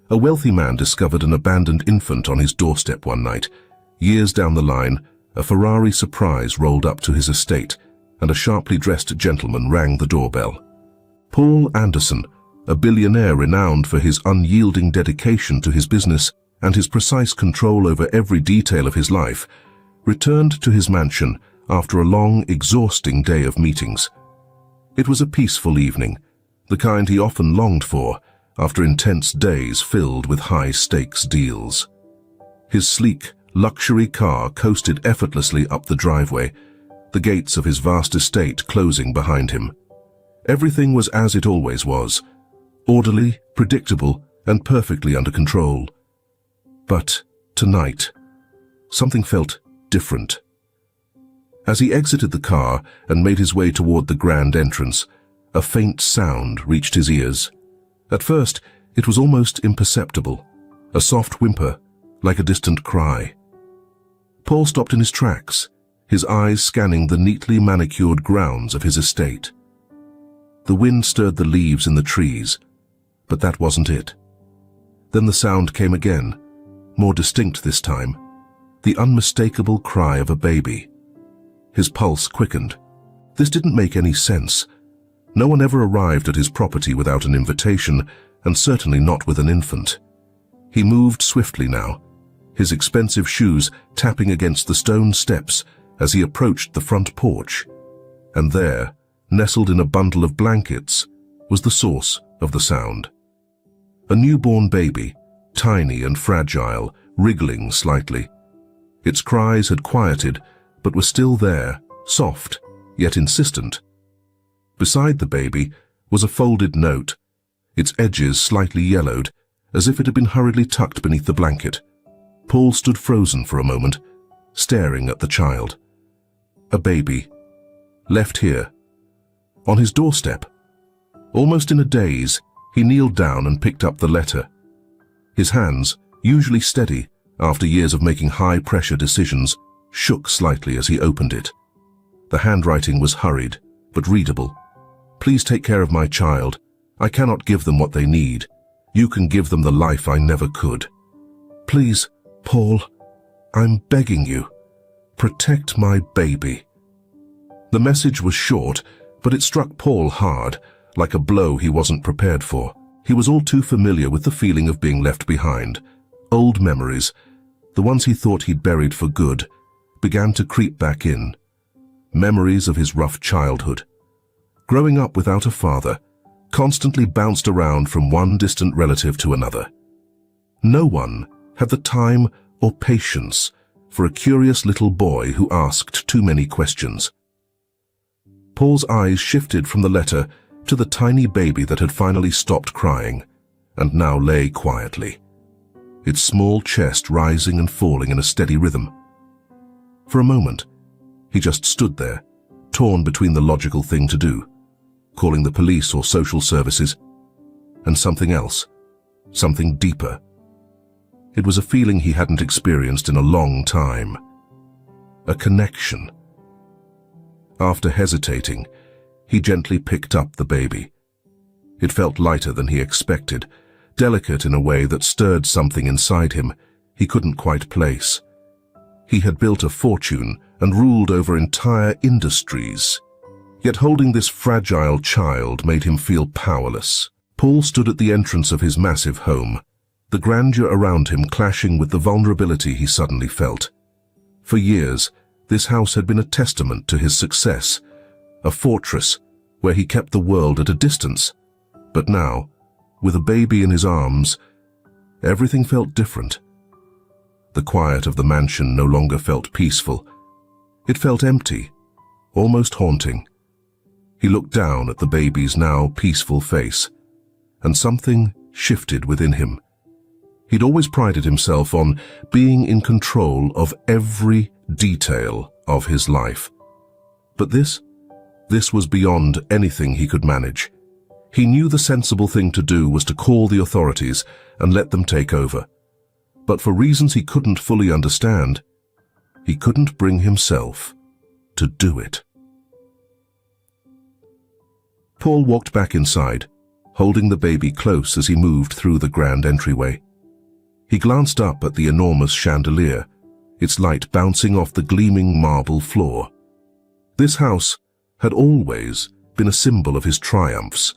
A wealthy man discovered an abandoned infant on his doorstep one night. Years down the line, a Ferrari surprise rolled up to his estate, and a sharply dressed gentleman rang the doorbell. Paul Anderson, a billionaire renowned for his unyielding dedication to his business and his precise control over every detail of his life, returned to his mansion after a long, exhausting day of meetings. It was a peaceful evening, the kind he often longed for after intense days filled with high-stakes deals. His sleek, luxury car coasted effortlessly up the driveway, the gates of his vast estate closing behind him. Everything was as it always was, orderly, predictable, and perfectly under control. But tonight, something felt different. As he exited the car and made his way toward the grand entrance, a faint sound reached his ears. At first, it was almost imperceptible, a soft whimper, like a distant cry. Paul stopped in his tracks, his eyes scanning the neatly manicured grounds of his estate. The wind stirred the leaves in the trees, but that wasn't it. Then the sound came again, more distinct this time, the unmistakable cry of a baby. His pulse quickened. This didn't make any sense. No one ever arrived at his property without an invitation, and certainly not with an infant. He moved swiftly now, his expensive shoes tapping against the stone steps as he approached the front porch. And there, nestled in a bundle of blankets, was the source of the sound. A newborn baby, tiny and fragile, wriggling slightly. Its cries had quieted, but were still there, soft, yet insistent. Beside the baby was a folded note, its edges slightly yellowed, as if it had been hurriedly tucked beneath the blanket. Paul stood frozen for a moment, staring at the child. A baby, left here, on his doorstep. Almost in a daze, he kneeled down and picked up the letter. His hands, usually steady after years of making high-pressure decisions, shook slightly as he opened it. The handwriting was hurried, but readable. Please take care of my child. I cannot give them what they need. You can give them the life I never could. Please, Paul, I'm begging you. Protect my baby. The message was short, but it struck Paul hard, like a blow he wasn't prepared for. He was all too familiar with the feeling of being left behind. Old memories, the ones he thought he'd buried for good, began to creep back in. Memories of his rough childhood. Growing up without a father, constantly bounced around from one distant relative to another. No one had the time or patience for a curious little boy who asked too many questions. Paul's eyes shifted from the letter to the tiny baby that had finally stopped crying and now lay quietly, its small chest rising and falling in a steady rhythm. For a moment, he just stood there, torn between the logical thing to do, calling the police or social services, and something else, something deeper. It was a feeling he hadn't experienced in a long time. A connection. After hesitating, he gently picked up the baby. It felt lighter than he expected, delicate in a way that stirred something inside him he couldn't quite place. He had built a fortune and ruled over entire industries. Yet holding this fragile child made him feel powerless. Paul stood at the entrance of his massive home, the grandeur around him clashing with the vulnerability he suddenly felt. For years, this house had been a testament to his success, a fortress where he kept the world at a distance. But now, with a baby in his arms, everything felt different. The quiet of the mansion no longer felt peaceful. It felt empty, almost haunting. He looked down at the baby's now peaceful face, and something shifted within him. He'd always prided himself on being in control of every detail of his life. But this was beyond anything he could manage. He knew the sensible thing to do was to call the authorities and let them take over. But for reasons he couldn't fully understand, he couldn't bring himself to do it. Paul walked back inside, holding the baby close as he moved through the grand entryway. He glanced up at the enormous chandelier, its light bouncing off the gleaming marble floor. This house had always been a symbol of his triumphs,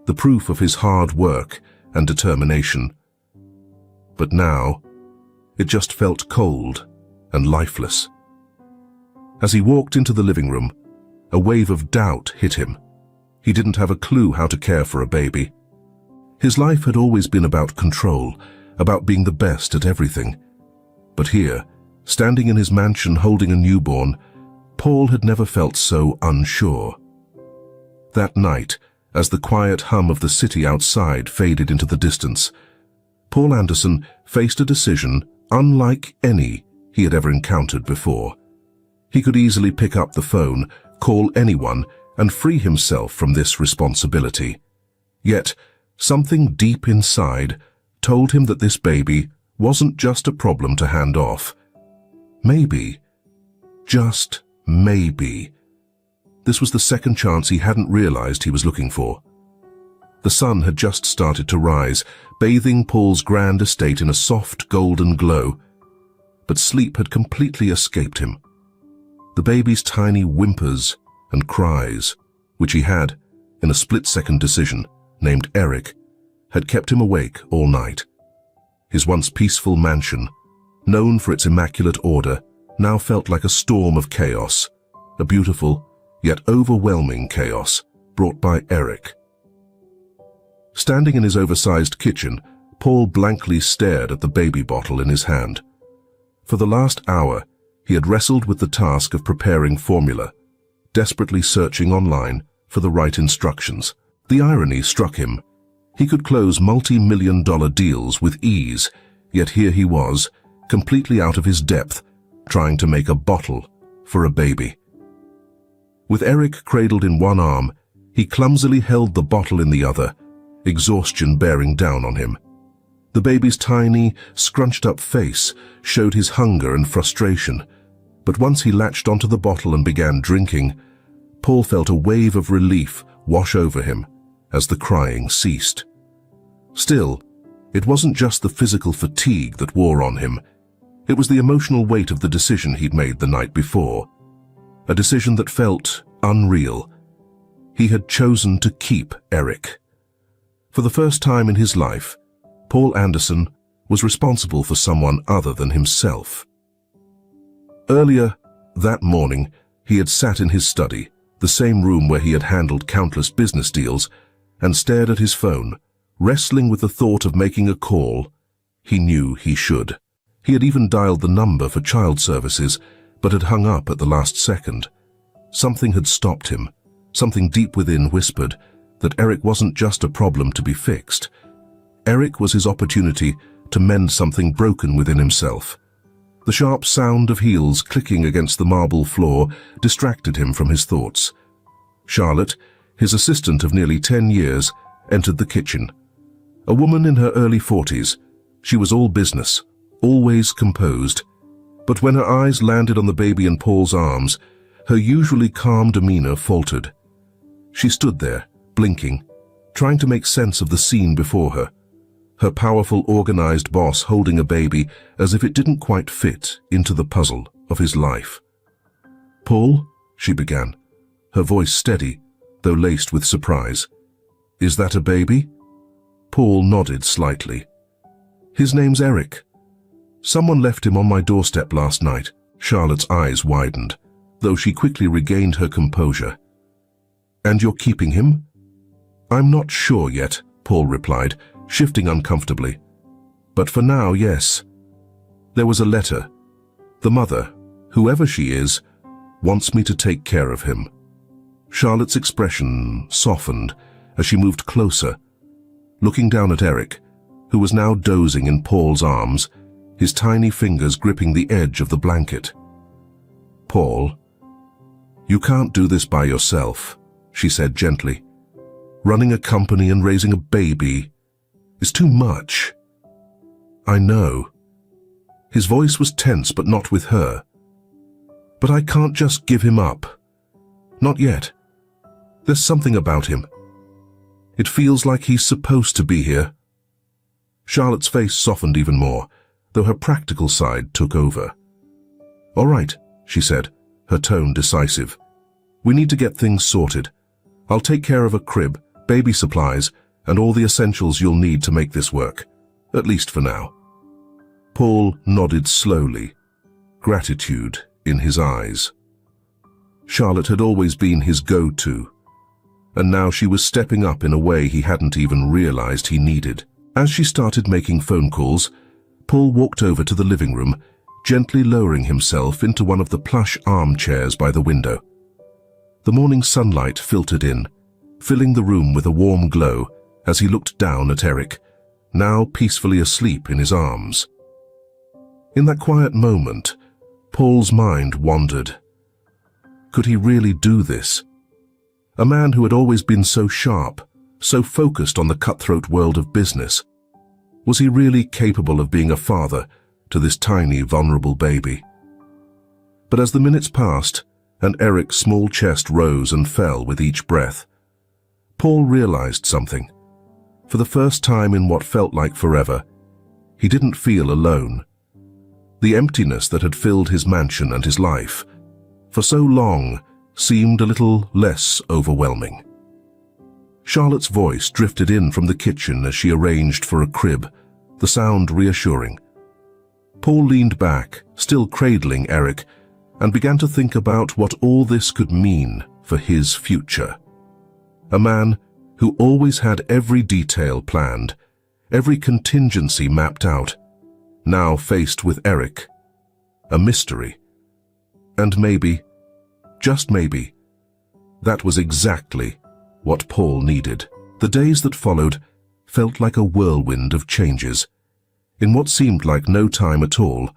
the proof of his hard work and determination. But now, it just felt cold and lifeless. As he walked into the living room, a wave of doubt hit him. He didn't have a clue how to care for a baby. His life had always been about control, about being the best at everything. But here, standing in his mansion holding a newborn, Paul had never felt so unsure. That night, as the quiet hum of the city outside faded into the distance, Paul Anderson faced a decision unlike any he had ever encountered before. He could easily pick up the phone, call anyone, and free himself from this responsibility. Yet, something deep inside told him that this baby wasn't just a problem to hand off. Maybe, just maybe, this was the second chance he hadn't realized he was looking for. The sun had just started to rise, bathing Paul's grand estate in a soft golden glow, but sleep had completely escaped him. The baby's tiny whimpers and cries, which he had, in a split-second decision, named Eric, had kept him awake all night. His once peaceful mansion, known for its immaculate order, now felt like a storm of chaos, a beautiful, yet overwhelming chaos, brought by Eric. Standing in his oversized kitchen, Paul blankly stared at the baby bottle in his hand. For the last hour, he had wrestled with the task of preparing formula, desperately searching online for the right instructions. The irony struck him. He could close multi-million-dollar deals with ease, yet here he was, completely out of his depth, trying to make a bottle for a baby. With Eric cradled in one arm, he clumsily held the bottle in the other, exhaustion bearing down on him. The baby's tiny, scrunched-up face showed his hunger and frustration, but once he latched onto the bottle and began drinking, Paul felt a wave of relief wash over him as the crying ceased. Still, it wasn't just the physical fatigue that wore on him. It was the emotional weight of the decision he'd made the night before. A decision that felt unreal. He had chosen to keep Eric. For the first time in his life, Paul Anderson was responsible for someone other than himself. Earlier that morning, he had sat in his study, the same room where he had handled countless business deals, and stared at his phone, wrestling with the thought of making a call he knew he should. He had even dialed the number for child services, but had hung up at the last second. Something had stopped him. Something deep within whispered that Eric wasn't just a problem to be fixed. Eric was his opportunity to mend something broken within himself. The sharp sound of heels clicking against the marble floor distracted him from his thoughts. Charlotte, his assistant of nearly 10 years, entered the kitchen. A woman in her early 40s, she was all business, always composed. But when her eyes landed on the baby in Paul's arms, her usually calm demeanor faltered. She stood there, blinking, trying to make sense of the scene before her. Her powerful, organized boss holding a baby as if it didn't quite fit into the puzzle of his life. "Paul," she began, her voice steady, though laced with surprise. "Is that a baby?" Paul nodded slightly. "His name's Eric. Someone left him on my doorstep last night." Charlotte's eyes widened, though she quickly regained her composure. "And you're keeping him?" "I'm not sure yet," Paul replied, shifting uncomfortably. "But for now, yes. There was a letter. The mother, whoever she is, wants me to take care of him." Charlotte's expression softened as she moved closer, looking down at Eric, who was now dozing in Paul's arms, his tiny fingers gripping the edge of the blanket. "Paul, you can't do this by yourself," she said gently. "Running a company and raising a baby is too much." "I know." His voice was tense, but not with her. "But I can't just give him up. Not yet. There's something about him. It feels like he's supposed to be here." Charlotte's face softened even more, though her practical side took over. "All right," she said, her tone decisive. "We need to get things sorted. I'll take care of a crib, baby supplies, and all the essentials you'll need to make this work, at least for now." Paul nodded slowly, gratitude in his eyes. Charlotte had always been his go-to, and now she was stepping up in a way he hadn't even realized he needed. As she started making phone calls, Paul walked over to the living room, gently lowering himself into one of the plush armchairs by the window. The morning sunlight filtered in, filling the room with a warm glow as he looked down at Eric, now peacefully asleep in his arms. In that quiet moment, Paul's mind wandered. Could he really do this? A man who had always been so sharp, so focused on the cutthroat world of business. Was he really capable of being a father to this tiny, vulnerable baby? But as the minutes passed, and Eric's small chest rose and fell with each breath, Paul realized something. For the first time in what felt like forever, he didn't feel alone. The emptiness that had filled his mansion and his life for so long seemed a little less overwhelming. Charlotte's voice drifted in from the kitchen as she arranged for a crib, the sound reassuring. Paul leaned back, still cradling Eric, and began to think about what all this could mean for his future. A man who always had every detail planned, every contingency mapped out, now faced with Eric, a mystery. And maybe, just maybe, that was exactly what Paul needed. The days that followed felt like a whirlwind of changes. In what seemed like no time at all,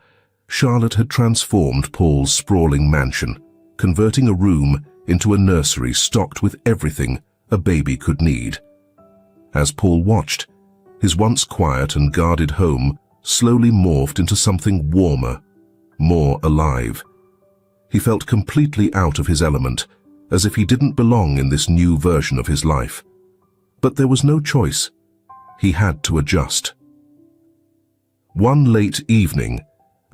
Charlotte had transformed Paul's sprawling mansion, converting a room into a nursery stocked with everything a baby could need. As Paul watched, his once quiet and guarded home slowly morphed into something warmer, more alive. He felt completely out of his element, as if he didn't belong in this new version of his life. But there was no choice. He had to adjust. One late evening,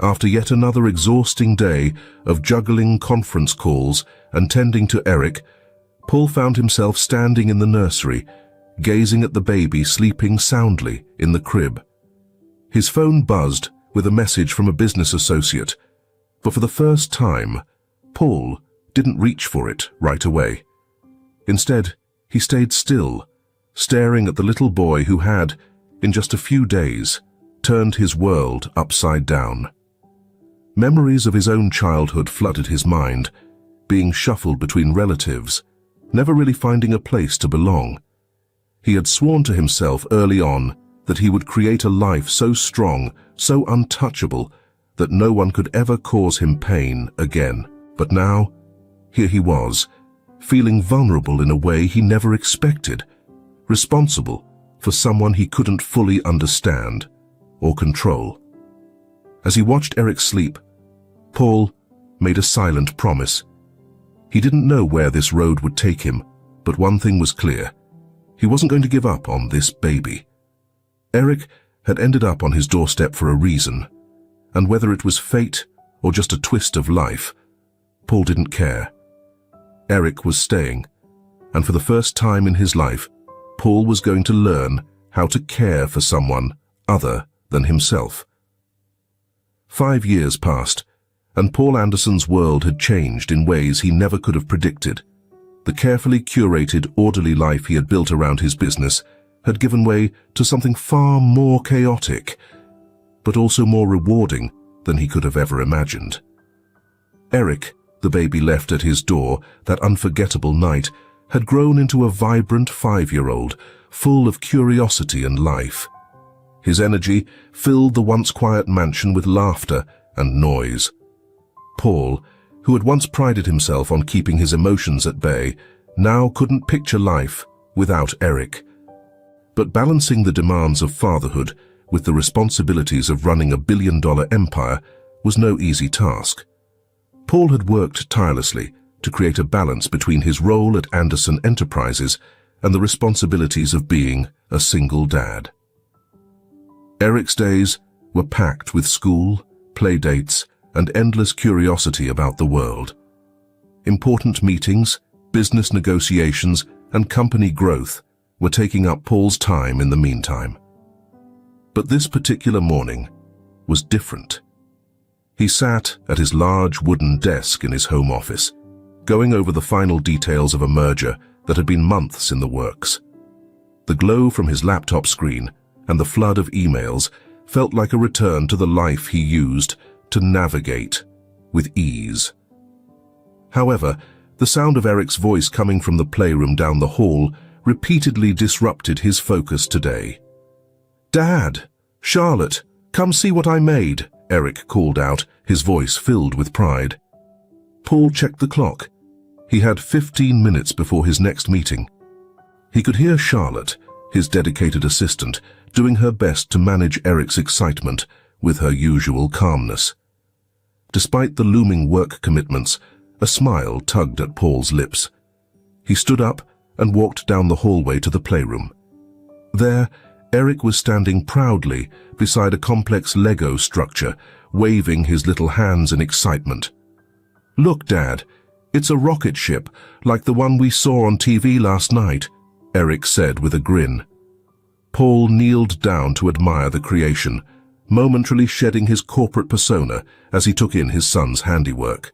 after yet another exhausting day of juggling conference calls and tending to Eric, Paul found himself standing in the nursery, gazing at the baby sleeping soundly in the crib. His phone buzzed with a message from a business associate, but for the first time, Paul didn't reach for it right away. Instead, he stayed still, staring at the little boy who had, in just a few days, turned his world upside down. Memories of his own childhood flooded his mind, being shuffled between relatives, never really finding a place to belong. He had sworn to himself early on that he would create a life so strong, so untouchable, that no one could ever cause him pain again. But now, here he was, feeling vulnerable in a way he never expected, responsible for someone he couldn't fully understand or control. As he watched Eric sleep, Paul made a silent promise. He didn't know where this road would take him, but one thing was clear. He wasn't going to give up on this baby. Eric had ended up on his doorstep for a reason, and whether it was fate or just a twist of life, Paul didn't care. Eric was staying, and for the first time in his life, Paul was going to learn how to care for someone other than himself. 5 years passed, and Paul Anderson's world had changed in ways he never could have predicted. The carefully curated, orderly life he had built around his business had given way to something far more chaotic, but also more rewarding than he could have ever imagined. Eric, the baby left at his door that unforgettable night, had grown into a vibrant 5-year-old, full of curiosity and life. His energy filled the once quiet mansion with laughter and noise. Paul, who had once prided himself on keeping his emotions at bay, now couldn't picture life without Eric. But balancing the demands of fatherhood with the responsibilities of running a billion-dollar empire was no easy task. Paul had worked tirelessly to create a balance between his role at Anderson Enterprises and the responsibilities of being a single dad. Eric's days were packed with school, play dates, and endless curiosity about the world. Important meetings, business negotiations, and company growth were taking up Paul's time in the meantime. But this particular morning was different. He sat at his large wooden desk in his home office, going over the final details of a merger that had been months in the works. The glow from his laptop screen and the flood of emails felt like a return to the life he used to navigate with ease. However, the sound of Eric's voice coming from the playroom down the hall repeatedly disrupted his focus today. "Dad! Charlotte! Come see what I made!" Eric called out, his voice filled with pride. Paul checked the clock. He had 15 minutes before his next meeting. He could hear Charlotte, his dedicated assistant, doing her best to manage Eric's excitement with her usual calmness. Despite the looming work commitments, a smile tugged at Paul's lips. He stood up and walked down the hallway to the playroom. There, Eric was standing proudly beside a complex Lego structure, waving his little hands in excitement. "Look, Dad, it's a rocket ship, like the one we saw on TV last night," Eric said with a grin. Paul kneeled down to admire the creation, momentarily shedding his corporate persona as he took in his son's handiwork.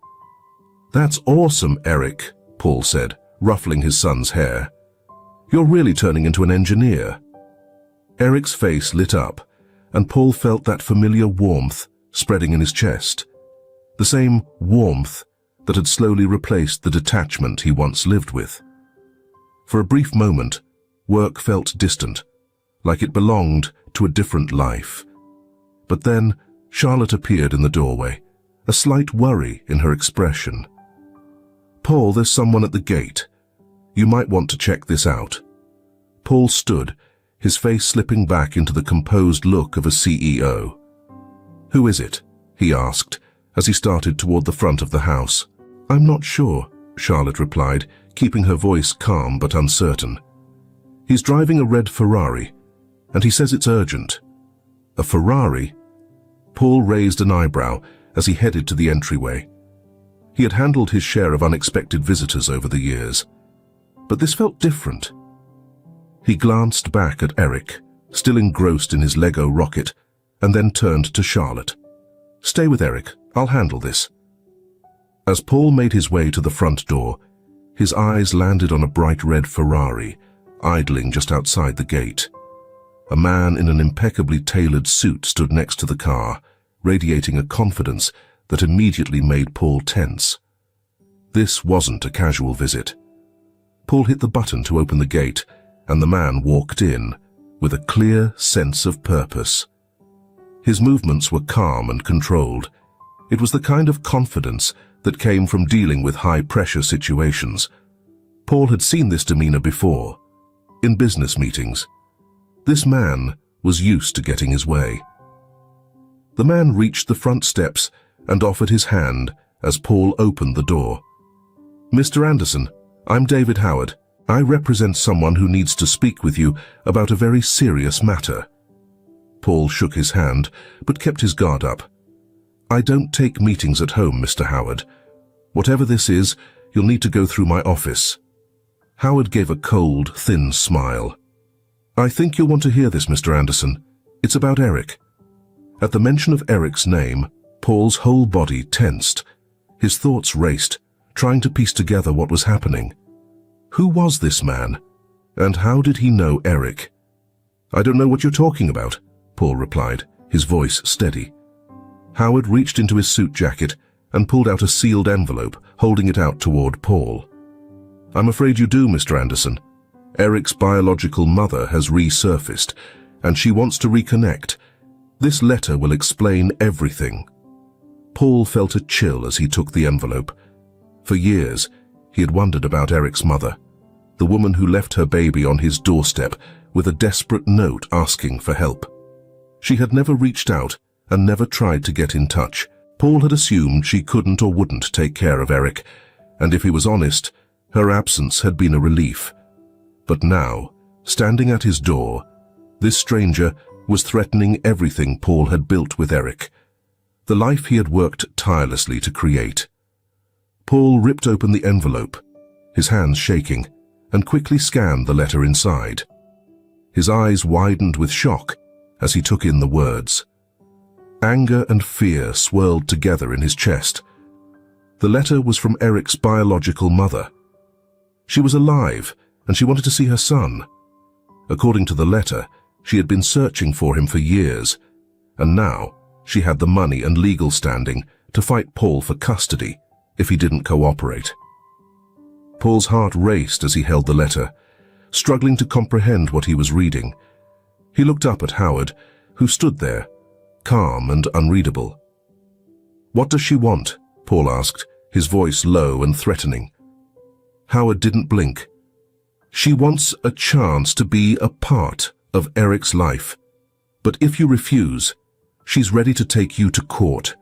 "That's awesome, Eric," Paul said, ruffling his son's hair. "You're really turning into an engineer." Eric's face lit up, and Paul felt that familiar warmth spreading in his chest. The same warmth that had slowly replaced the detachment he once lived with. For a brief moment, work felt distant, like it belonged to a different life. But then Charlotte appeared in the doorway, a slight worry in her expression. "Paul, there's someone at the gate. You might want to check this out." Paul stood, his face slipping back into the composed look of a CEO. "Who is it?" he asked, as he started toward the front of the house. "I'm not sure," Charlotte replied, keeping her voice calm but uncertain. "He's driving a red Ferrari, and he says it's urgent." "A Ferrari?" Paul raised an eyebrow as he headed to the entryway. He had handled his share of unexpected visitors over the years, but this felt different. He glanced back at Eric, still engrossed in his Lego rocket, and then turned to Charlotte. "Stay with Eric, I'll handle this." As Paul made his way to the front door, his eyes landed on a bright red Ferrari, idling just outside the gate. A man in an impeccably tailored suit stood next to the car, radiating a confidence that immediately made Paul tense. This wasn't a casual visit. Paul hit the button to open the gate, and the man walked in with a clear sense of purpose. His movements were calm and controlled. It was the kind of confidence that came from dealing with high-pressure situations. Paul had seen this demeanor before, in business meetings. This man was used to getting his way. The man reached the front steps and offered his hand as Paul opened the door. "Mr. Anderson, I'm David Howard. I represent someone who needs to speak with you about a very serious matter." Paul shook his hand, but kept his guard up. "I don't take meetings at home, Mr. Howard. Whatever this is, you'll need to go through my office." Howard gave a cold, thin smile. "I think you'll want to hear this, Mr. Anderson. It's about Eric." At the mention of Eric's name, Paul's whole body tensed. His thoughts raced, trying to piece together what was happening. Who was this man? And how did he know Eric? "I don't know what you're talking about," Paul replied, his voice steady. Howard reached into his suit jacket and pulled out a sealed envelope, holding it out toward Paul. "I'm afraid you do, Mr. Anderson. Eric's biological mother has resurfaced, and she wants to reconnect. This letter will explain everything." Paul felt a chill as he took the envelope. For years, he had wondered about Eric's mother, the woman who left her baby on his doorstep with a desperate note asking for help. She had never reached out and never tried to get in touch. Paul had assumed she couldn't or wouldn't take care of Eric, and if he was honest, her absence had been a relief. But now, standing at his door, this stranger was threatening everything Paul had built with Eric, the life he had worked tirelessly to create. Paul ripped open the envelope, his hands shaking, and quickly scanned the letter inside. His eyes widened with shock as he took in the words. Anger and fear swirled together in his chest. The letter was from Eric's biological mother. She was alive, and she wanted to see her son. According to the letter, she had been searching for him for years, and now she had the money and legal standing to fight Paul for custody if he didn't cooperate. Paul's heart raced as he held the letter, struggling to comprehend what he was reading. He looked up at Howard, who stood there, calm and unreadable. "What does she want?" Paul asked, his voice low and threatening. Howard didn't blink. "She wants a chance to be a part of Eric's life. But if you refuse, she's ready to take you to court.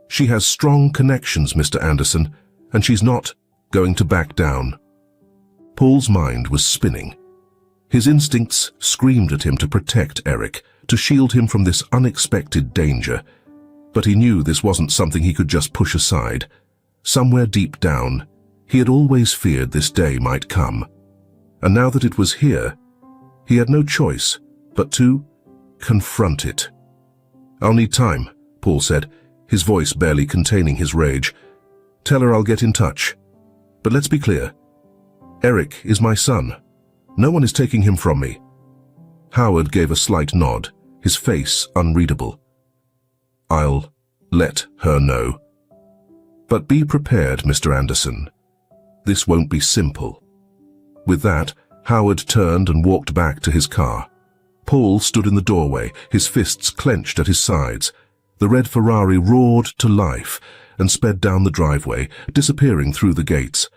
She has strong connections, Mr. Anderson, and she's not going to back down." Paul's mind was spinning. His instincts screamed at him to protect Eric, to shield him from this unexpected danger. But he knew this wasn't something he could just push aside. Somewhere deep down, he had always feared this day might come. And now that it was here, he had no choice but to confront it. "I'll need time," Paul said, his voice barely containing his rage. "Tell her I'll get in touch. But let's be clear. Eric is my son. No one is taking him from me." Howard gave a slight nod, his face unreadable. "I'll let her know. But be prepared, Mr. Anderson. This won't be simple." With that, Howard turned and walked back to his car. Paul stood in the doorway, his fists clenched at his sides. The red Ferrari roared to life and sped down the driveway, disappearing through the gates.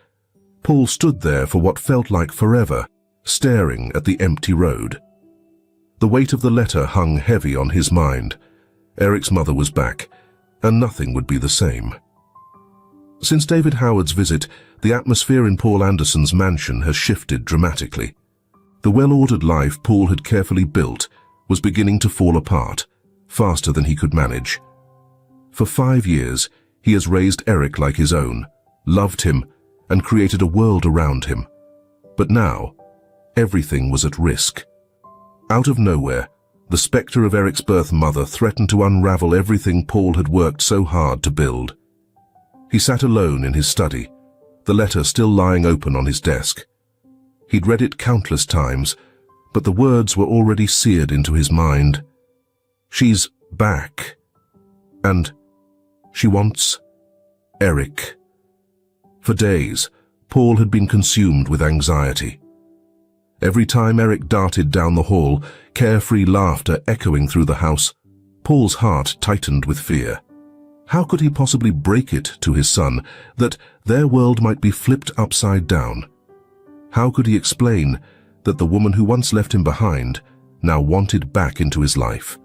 Paul stood there for what felt like forever, staring at the empty road. The weight of the letter hung heavy on his mind. Eric's mother was back, and nothing would be the same. Since David Howard's visit, the atmosphere in Paul Anderson's mansion has shifted dramatically. The well-ordered life Paul had carefully built was beginning to fall apart, faster than he could manage. For 5 years, he has raised Eric like his own, loved him, and created a world around him. But now, everything was at risk. Out of nowhere, the spectre of Eric's birth mother threatened to unravel everything Paul had worked so hard to build. He sat alone in his study, the letter still lying open on his desk. He'd read it countless times, but the words were already seared into his mind. She's back. And she wants Eric. For days, Paul had been consumed with anxiety. Every time Eric darted down the hall, carefree laughter echoing through the house, Paul's heart tightened with fear. How could he possibly break it to his son that their world might be flipped upside down? How could he explain that the woman who once left him behind now wanted back into his life?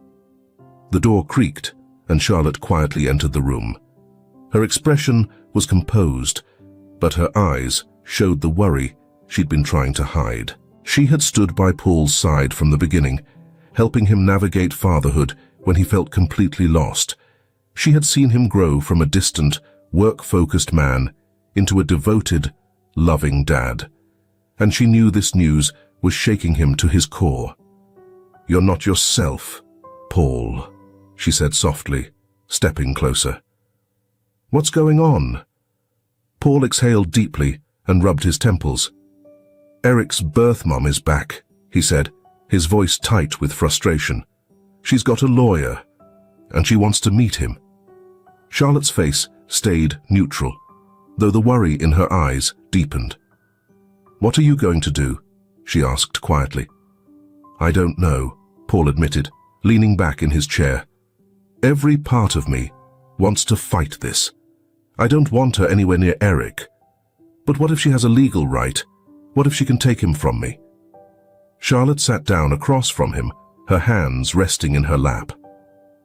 The door creaked, and Charlotte quietly entered the room. Her expression was composed, but her eyes showed the worry she'd been trying to hide. She had stood by Paul's side from the beginning, helping him navigate fatherhood when he felt completely lost. She had seen him grow from a distant, work-focused man into a devoted, loving dad. And she knew this news was shaking him to his core. "You're not yourself, Paul," she said softly, stepping closer. "What's going on?" Paul exhaled deeply and rubbed his temples. "Eric's birth mom is back," he said, his voice tight with frustration. "She's got a lawyer, and she wants to meet him." Charlotte's face stayed neutral, though the worry in her eyes deepened. "What are you going to do?" she asked quietly. "I don't know," Paul admitted, leaning back in his chair. "Every part of me wants to fight this. I don't want her anywhere near Eric. But what if she has a legal right? What if she can take him from me?" Charlotte sat down across from him, her hands resting in her lap.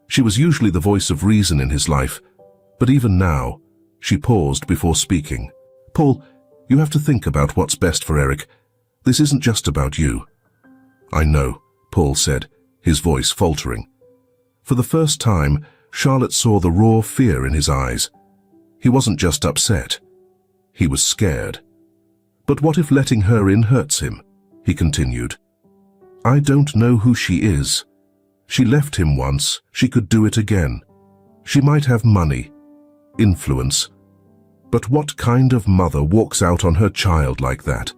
She was usually the voice of reason in his life, but even now, she paused before speaking. "Paul, you have to think about what's best for Eric. This isn't just about you." "I know," Paul said, his voice faltering. For the first time, Charlotte saw the raw fear in his eyes. He wasn't just upset. He was scared. "But what if letting her in hurts him?" he continued. "I don't know who she is. She left him once. She could do it again. She might have money, influence. But what kind of mother walks out on her child like that?"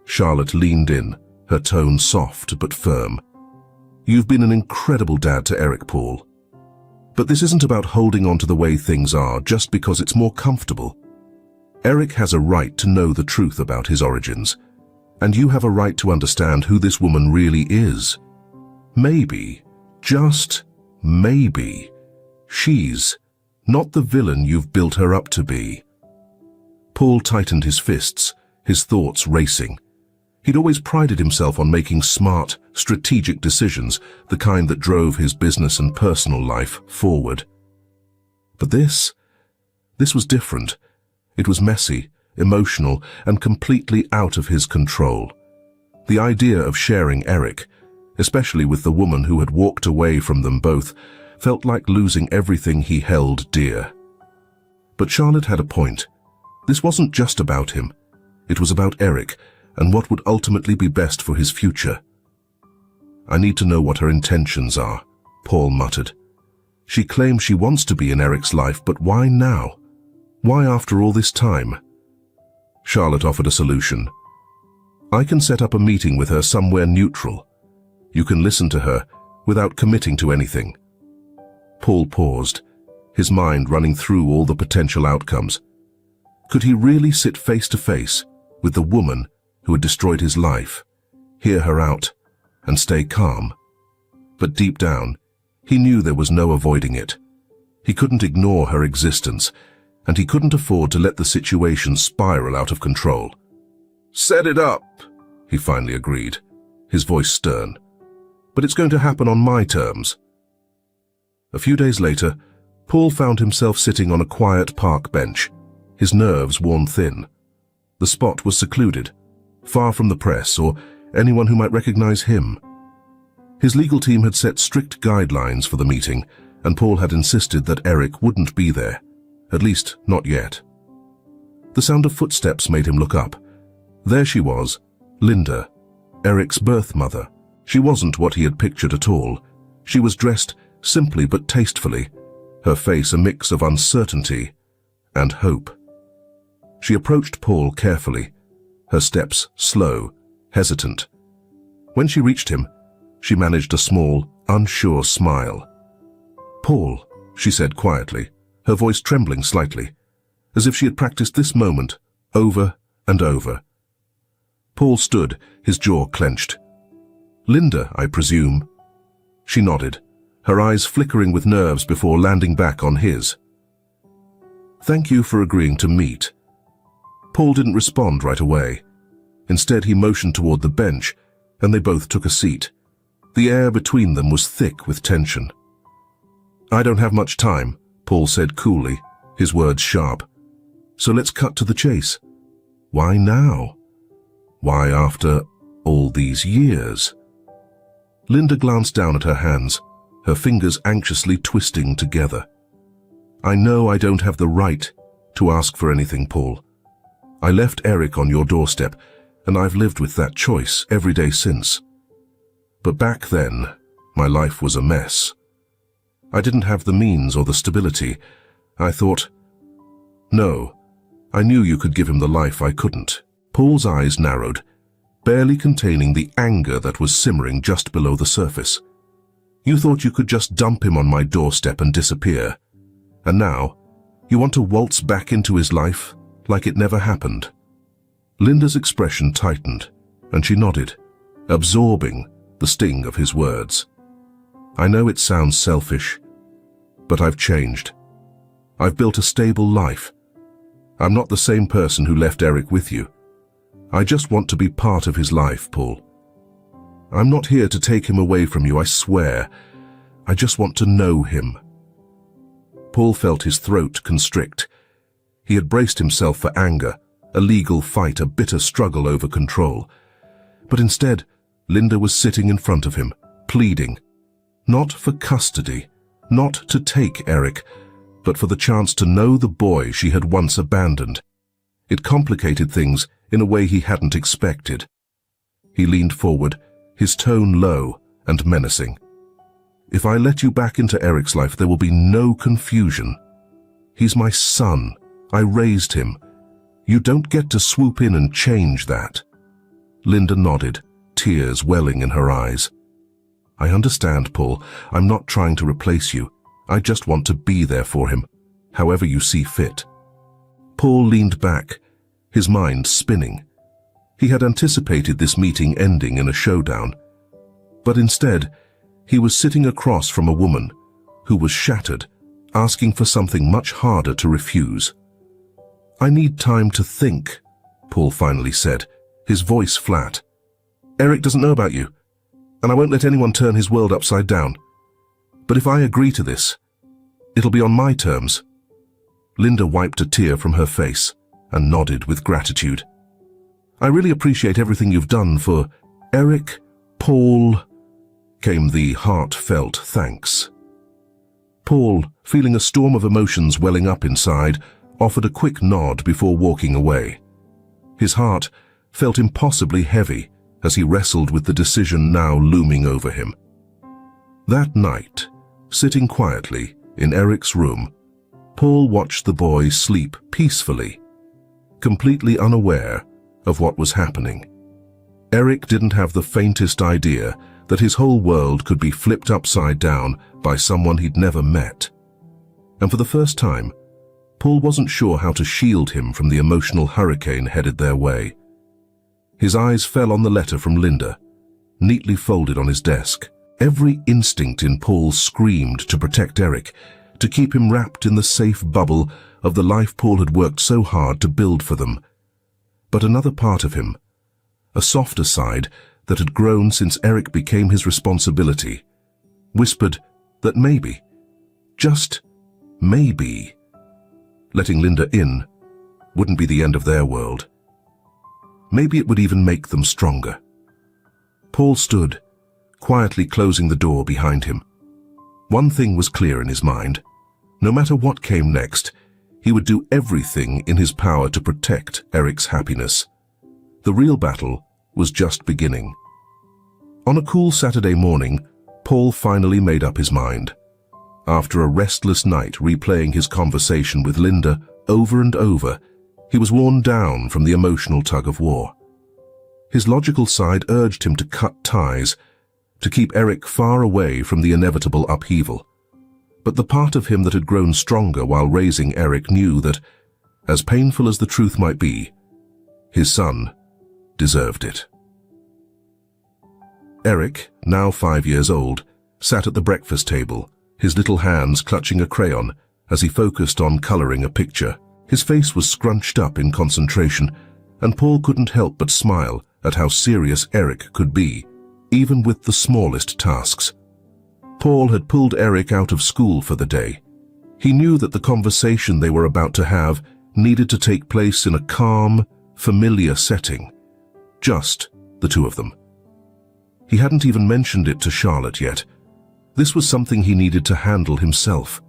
Charlotte leaned in, her tone soft but firm. "You've been an incredible dad to Eric, Paul. But this isn't about holding on to the way things are just because it's more comfortable. Eric has a right to know the truth about his origins, and you have a right to understand who this woman really is. Maybe, just maybe, she's not the villain you've built her up to be." Paul tightened his fists, his thoughts racing. He'd always prided himself on making smart, strategic decisions, the kind that drove his business and personal life forward. But this was different. It was messy, emotional, and completely out of his control. The idea of sharing Eric, especially with the woman who had walked away from them both, felt like losing everything he held dear. But Charlotte had a point. This wasn't just about him. It was about Eric, and what would ultimately be best for his future. "I need to know what her intentions are," Paul muttered. "She claims she wants to be in Eric's life, but why now? Why after all this time?" Charlotte offered a solution. "I can set up a meeting with her somewhere neutral. You can listen to her without committing to anything." Paul paused, his mind running through all the potential outcomes. Could he really sit face to face with the woman who had destroyed his life, hear her out, and stay calm? But deep down, he knew there was no avoiding it. He couldn't ignore her existence, and he couldn't afford to let the situation spiral out of control. "Set it up," he finally agreed, his voice stern. "But it's going to happen on my terms." A few days later, Paul found himself sitting on a quiet park bench, his nerves worn thin. The spot was secluded, far from the press or anyone who might recognize him. His legal team had set strict guidelines for the meeting, and Paul had insisted that Eric wouldn't be there, at least not yet. The sound of footsteps made him look up. There she was, Linda, Eric's birth mother. She wasn't what he had pictured at all. She was dressed simply but tastefully, her face a mix of uncertainty and hope. She approached Paul carefully, her steps slow, hesitant. When she reached him, she managed a small, unsure smile. "Paul," she said quietly, her voice trembling slightly, as if she had practiced this moment over and over. Paul stood, his jaw clenched. "Linda, I presume?" She nodded, her eyes flickering with nerves before landing back on his. "Thank you for agreeing to meet." Paul didn't respond right away. Instead, he motioned toward the bench, and they both took a seat. The air between them was thick with tension. "I don't have much time," Paul said coolly, his words sharp. "So let's cut to the chase. Why now? Why after all these years?" Linda glanced down at her hands, her fingers anxiously twisting together. "I know I don't have the right to ask for anything, Paul. I left Eric on your doorstep, and I've lived with that choice every day since. But back then, my life was a mess. I didn't have the means or the stability. I thought, no, I knew you could give him the life I couldn't." Paul's eyes narrowed, barely containing the anger that was simmering just below the surface. "You thought you could just dump him on my doorstep and disappear. And now, you want to waltz back into his life like it never happened?" Linda's expression tightened, and she nodded, absorbing the sting of his words. "I know it sounds selfish, but I've changed. I've built a stable life. I'm not the same person who left Eric with you. I just want to be part of his life, Paul. I'm not here to take him away from you, I swear. I just want to know him." Paul felt his throat constrict. He had braced himself for anger, a legal fight, a bitter struggle over control. But instead, Linda was sitting in front of him, pleading. Not for custody, not to take Eric, but for the chance to know the boy she had once abandoned. It complicated things in a way he hadn't expected. He leaned forward, his tone low and menacing. If I let you back into Eric's life, there will be no confusion. He's my son. I raised him. You don't get to swoop in and change that. Linda nodded, tears welling in her eyes. I understand, Paul. I'm not trying to replace you. I just want to be there for him, however you see fit. Paul leaned back, his mind spinning. He had anticipated this meeting ending in a showdown. But instead, he was sitting across from a woman who was shattered, asking for something much harder to refuse. I need time to think, Paul finally said, his voice flat. Eric doesn't know about you, and I won't let anyone turn his world upside down. But if I agree to this, it'll be on my terms. Linda wiped a tear from her face and nodded with gratitude. I really appreciate everything you've done for Eric, Paul, came the heartfelt thanks. Paul, feeling a storm of emotions welling up inside, offered a quick nod before walking away. His heart felt impossibly heavy as he wrestled with the decision now looming over him. That night, sitting quietly in Eric's room, Paul watched the boy sleep peacefully, completely unaware of what was happening. Eric didn't have the faintest idea that his whole world could be flipped upside down by someone he'd never met. And for the first time, Paul wasn't sure how to shield him from the emotional hurricane headed their way. His eyes fell on the letter from Linda, neatly folded on his desk. Every instinct in Paul screamed to protect Eric, to keep him wrapped in the safe bubble of the life Paul had worked so hard to build for them. But another part of him, a softer side that had grown since Eric became his responsibility, whispered that maybe, just maybe, letting Linda in wouldn't be the end of their world. Maybe it would even make them stronger. Paul stood, quietly closing the door behind him. One thing was clear in his mind. No matter what came next, he would do everything in his power to protect Eric's happiness. The real battle was just beginning. On a cool Saturday morning, Paul finally made up his mind. After a restless night replaying his conversation with Linda over and over, he was worn down from the emotional tug-of-war. His logical side urged him to cut ties, to keep Eric far away from the inevitable upheaval. But the part of him that had grown stronger while raising Eric knew that, as painful as the truth might be, his son deserved it. Eric, now 5 years old, sat at the breakfast table, his little hands clutching a crayon as he focused on coloring a picture. His face was scrunched up in concentration, and Paul couldn't help but smile at how serious Eric could be, even with the smallest tasks. Paul had pulled Eric out of school for the day. He knew that the conversation they were about to have needed to take place in a calm, familiar setting. Just the two of them. He hadn't even mentioned it to Charlotte yet. This was something he needed to handle himself.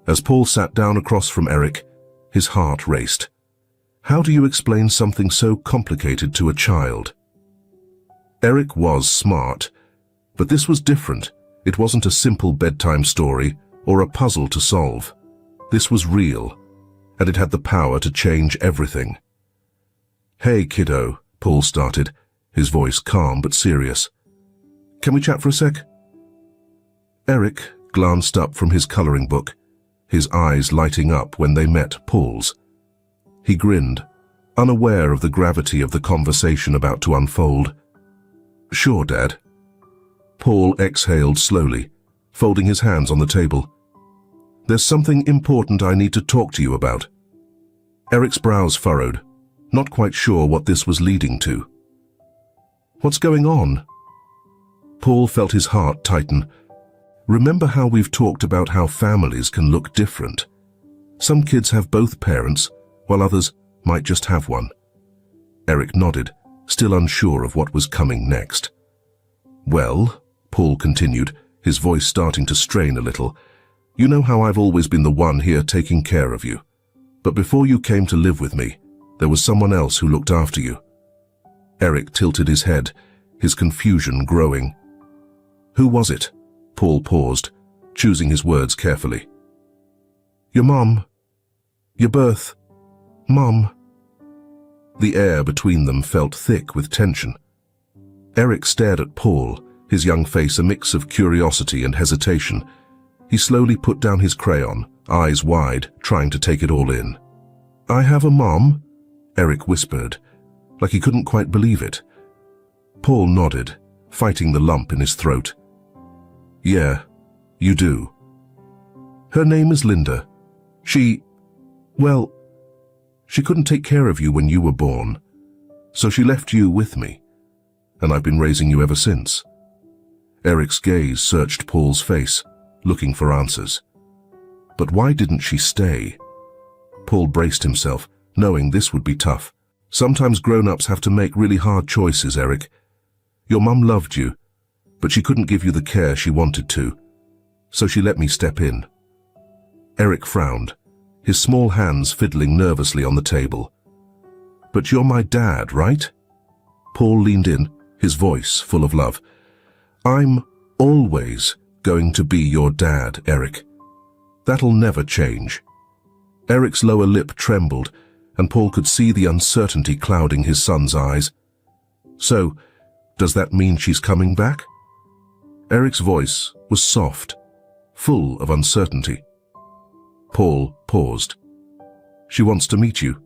As Paul sat down across from Eric, his heart raced. How do you explain something so complicated to a child? Eric was smart, but this was different. It wasn't a simple bedtime story or a puzzle to solve. This was real, and it had the power to change everything. Hey, kiddo, Paul started, his voice calm but serious. Can we chat for a sec? Eric glanced up from his coloring book, his eyes lighting up when they met Paul's. He grinned, unaware of the gravity of the conversation about to unfold. Sure, Dad. Paul exhaled slowly, folding his hands on the table. There's something important I need to talk to you about. Eric's brows furrowed, not quite sure what this was leading to. What's going on? Paul felt his heart tighten. Remember how we've talked about how families can look different? Some kids have both parents, while others might just have one. Eric nodded, still unsure of what was coming next. "Well," Paul continued, his voice starting to strain a little, "you know how I've always been the one here taking care of you. But before you came to live with me, there was someone else who looked after you." Eric tilted his head, his confusion growing. "Who was it?" Paul paused, choosing his words carefully. "Your mom. Your birth. Mom." The air between them felt thick with tension. Eric stared at Paul, his young face a mix of curiosity and hesitation. He slowly put down his crayon, eyes wide, trying to take it all in. "I have a mom?" Eric whispered, like he couldn't quite believe it. Paul nodded, fighting the lump in his throat. "Yeah, you do. Her name is Linda. She couldn't take care of you when you were born, so she left you with me, and I've been raising you ever since." Eric's gaze searched Paul's face, looking for answers. But why didn't she stay? Paul braced himself, knowing this would be tough. "Sometimes grown-ups have to make really hard choices, Eric. Your mum loved you, but she couldn't give you the care she wanted to, so she let me step in." Eric frowned, his small hands fiddling nervously on the table. "But you're my dad, right?" Paul leaned in, his voice full of love. "I'm always going to be your dad, Eric. That'll never change." Eric's lower lip trembled, and Paul could see the uncertainty clouding his son's eyes. "So, does that mean she's coming back?" Eric's voice was soft, full of uncertainty. Paul paused. "She wants to meet you.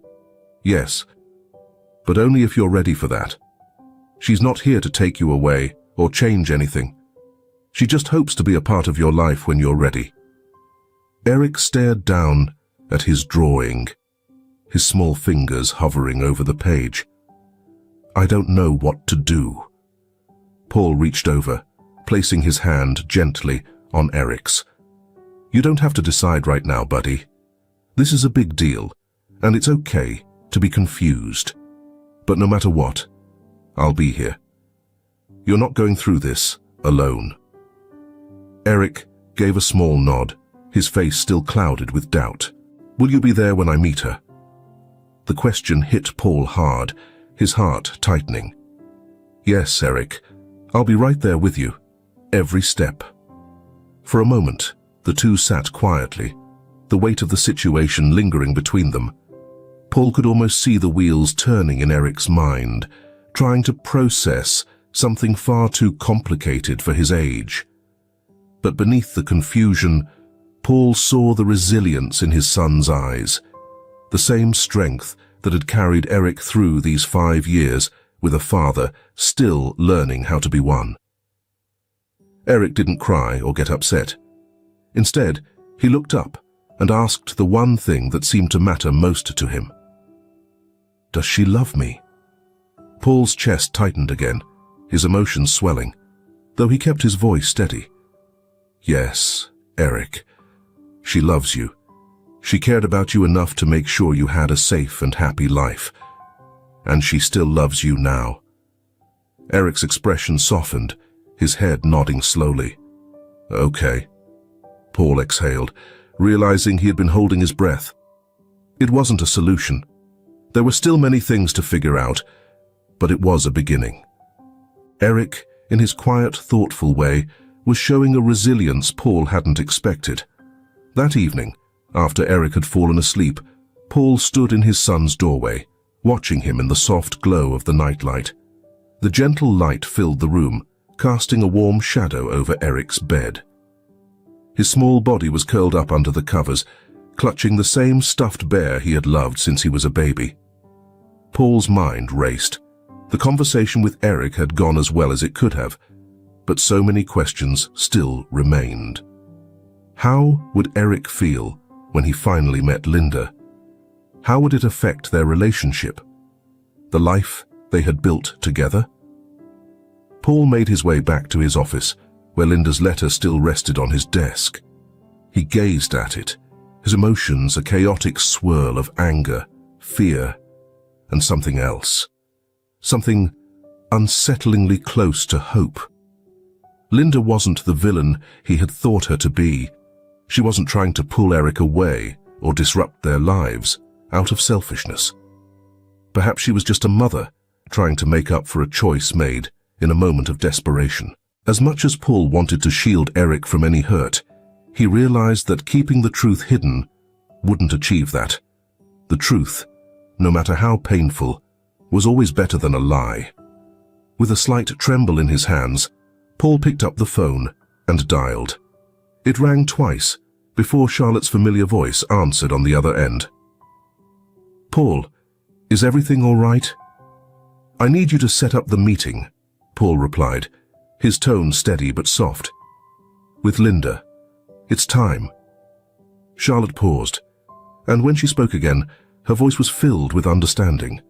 Yes, but only if you're ready for that. She's not here to take you away or change anything. She just hopes to be a part of your life when you're ready." Eric stared down at his drawing, his small fingers hovering over the page. "I don't know what to do." Paul reached over, placing his hand gently on Eric's. "You don't have to decide right now, buddy. This is a big deal, and it's okay to be confused. But no matter what, I'll be here. You're not going through this alone." Eric gave a small nod, his face still clouded with doubt. "Will you be there when I meet her?" The question hit Paul hard, his heart tightening. "Yes, Eric, I'll be right there with you, every step." For a moment, the two sat quietly, the weight of the situation lingering between them. Paul could almost see the wheels turning in Eric's mind, trying to process something far too complicated for his age. But beneath the confusion, Paul saw the resilience in his son's eyes, the same strength that had carried Eric through these 5 years with a father still learning how to be one. Eric didn't cry or get upset. Instead, he looked up and asked the one thing that seemed to matter most to him. "Does she love me?" Paul's chest tightened again, his emotions swelling, though he kept his voice steady. "Yes, Eric. She loves you. She cared about you enough to make sure you had a safe and happy life. And she still loves you now." Eric's expression softened, his head nodding slowly. "Okay." Paul exhaled, realizing he had been holding his breath. It wasn't a solution. There were still many things to figure out, but it was a beginning. Eric, in his quiet, thoughtful way, was showing a resilience Paul hadn't expected. That evening, after Eric had fallen asleep, Paul stood in his son's doorway, watching him in the soft glow of the nightlight. The gentle light filled the room, casting a warm shadow over Eric's bed. His small body was curled up under the covers, clutching the same stuffed bear he had loved since he was a baby. Paul's mind raced. The conversation with Eric had gone as well as it could have, but so many questions still remained. How would Eric feel when he finally met Linda? How would it affect their relationship? The life they had built together? Paul made his way back to his office, where Linda's letter still rested on his desk. He gazed at it, his emotions a chaotic swirl of anger, fear, and something else. something unsettlingly close to hope. Linda wasn't the villain he had thought her to be. She wasn't trying to pull Eric away or disrupt their lives out of selfishness. Perhaps she was just a mother trying to make up for a choice made in a moment of desperation. As much as Paul wanted to shield Eric from any hurt, he realized that keeping the truth hidden wouldn't achieve that. The truth, no matter how painful, was always better than a lie. With a slight tremble in his hands, Paul picked up the phone and dialed. It rang twice before Charlotte's familiar voice answered on the other end. "Paul, is everything all right?" "I need you to set up the meeting," Paul replied, his tone steady but soft. "With Linda. It's time." Charlotte paused, and when she spoke again, her voice was filled with understanding.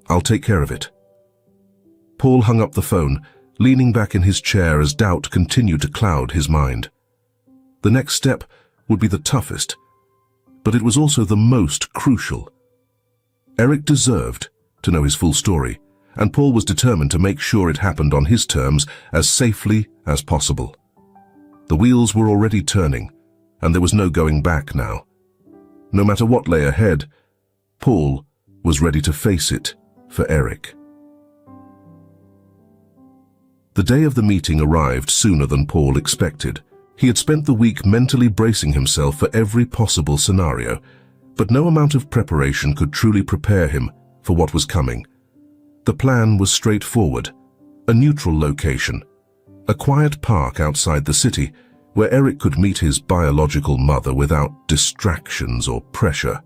"I'll take care of it." Paul hung up the phone, leaning back in his chair as doubt continued to cloud his mind. The next step would be the toughest, but it was also the most crucial. Eric deserved to know his full story, and Paul was determined to make sure it happened on his terms as safely as possible. The wheels were already turning, and there was no going back now. No matter what lay ahead, Paul was ready to face it for Eric. The day of the meeting arrived sooner than Paul expected. He had spent the week mentally bracing himself for every possible scenario, but no amount of preparation could truly prepare him for what was coming. The plan was straightforward: a neutral location, a quiet park outside the city where Eric could meet his biological mother without distractions or pressure.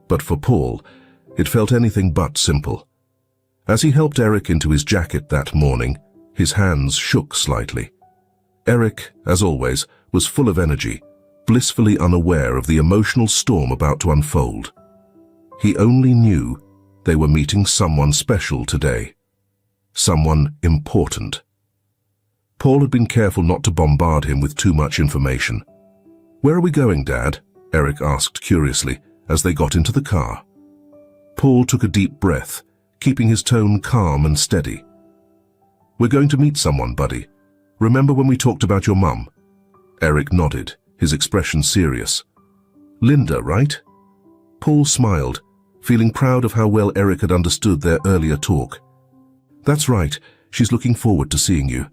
But for Paul, it felt anything but simple. As he helped Eric into his jacket that morning, his hands shook slightly. Eric, as always, was full of energy, blissfully unaware of the emotional storm about to unfold. He only knew they were meeting someone special today, someone important. Paul had been careful not to bombard him with too much information. "Where are we going, Dad?" Eric asked curiously as they got into the car. Paul took a deep breath, keeping his tone calm and steady. "We're going to meet someone, buddy. Remember when we talked about your mum?" Eric nodded, his expression serious. "Linda, right?" Paul smiled, feeling proud of how well Eric had understood their earlier talk. "That's right. She's looking forward to seeing you,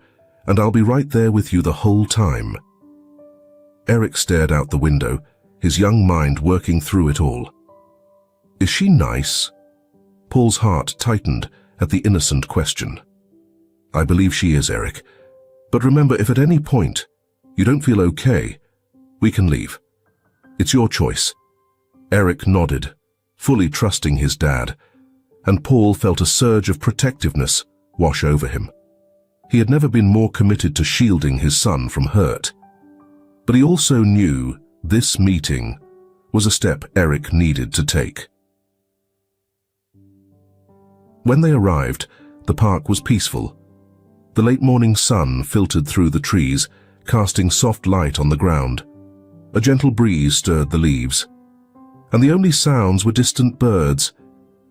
and I'll be right there with you the whole time." Eric stared out the window, his young mind working through it all. "Is she nice?" Paul's heart tightened at the innocent question. "I believe she is, Eric. But remember, if at any point you don't feel okay, we can leave. It's your choice." Eric nodded, fully trusting his dad, and Paul felt a surge of protectiveness wash over him. He had never been more committed to shielding his son from hurt. But he also knew this meeting was a step Eric needed to take. When they arrived, the park was peaceful. The late morning sun filtered through the trees, casting soft light on the ground. A gentle breeze stirred the leaves, and the only sounds were distant birds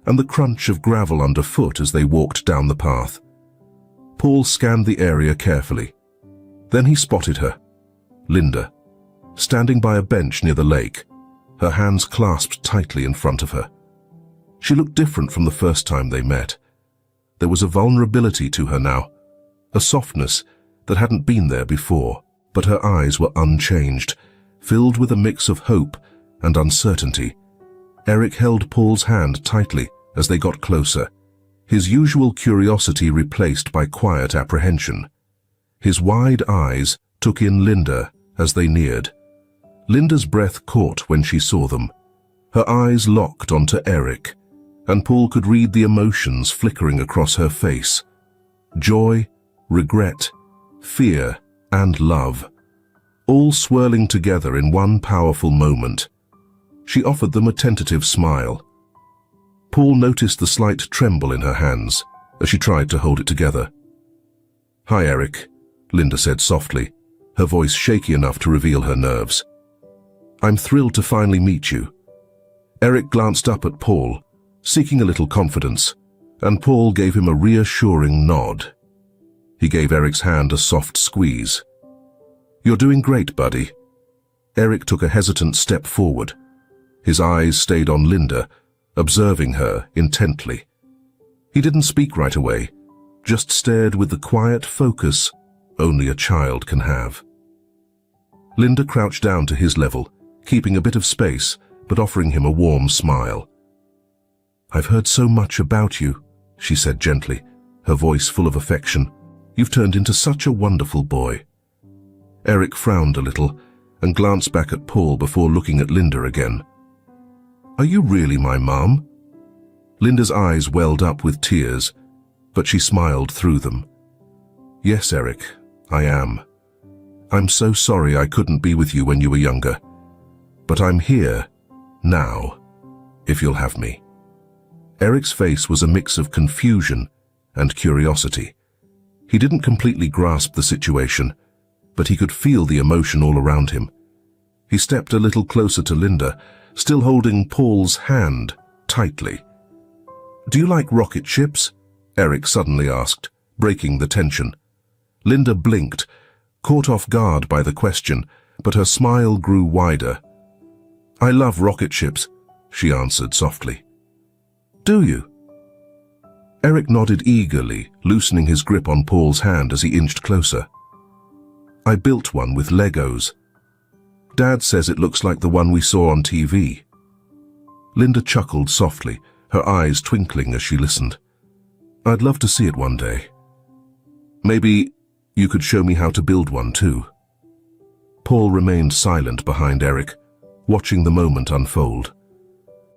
and the crunch of gravel underfoot as they walked down the path. Paul scanned the area carefully. Then he spotted her, Linda, standing by a bench near the lake, her hands clasped tightly in front of her. She looked different from the first time they met. There was a vulnerability to her now, a softness that hadn't been there before, but her eyes were unchanged, filled with a mix of hope and uncertainty. Eric held Paul's hand tightly as they got closer, his usual curiosity replaced by quiet apprehension. His wide eyes took in Linda as they neared. Linda's breath caught when she saw them. Her eyes locked onto Eric, and Paul could read the emotions flickering across her face. Joy, regret, fear, and love, all swirling together in one powerful moment. She offered them a tentative smile. Paul noticed the slight tremble in her hands as she tried to hold it together. "Hi, Eric," Linda said softly, her voice shaky enough to reveal her nerves. "I'm thrilled to finally meet you." Eric glanced up at Paul, seeking a little confidence, and Paul gave him a reassuring nod. He gave Eric's hand a soft squeeze. "You're doing great, buddy." Eric took a hesitant step forward. His eyes stayed on Linda, observing her intently. He didn't speak right away, just stared with the quiet focus only a child can have. Linda crouched down to his level, keeping a bit of space, but offering him a warm smile. "I've heard so much about you," she said gently, her voice full of affection. "You've turned into such a wonderful boy." Eric frowned a little and glanced back at Paul before looking at Linda again. "Are you really my mom?" Linda's eyes welled up with tears, but she smiled through them. "Yes, Eric, I am. I'm so sorry I couldn't be with you when you were younger. But I'm here, now, if you'll have me." Eric's face was a mix of confusion and curiosity. He didn't completely grasp the situation, but he could feel the emotion all around him. He stepped a little closer to Linda, still holding Paul's hand tightly. "Do you like rocket ships?" Eric suddenly asked, breaking the tension. Linda blinked, caught off guard by the question, but her smile grew wider. "I love rocket ships," she answered softly. "Do you?" Eric nodded eagerly, loosening his grip on Paul's hand as he inched closer. "I built one with Legos. Dad says it looks like the one we saw on TV." Linda chuckled softly, her eyes twinkling as she listened. "I'd love to see it one day. Maybe you could show me how to build one too." Paul remained silent behind Eric, watching the moment unfold.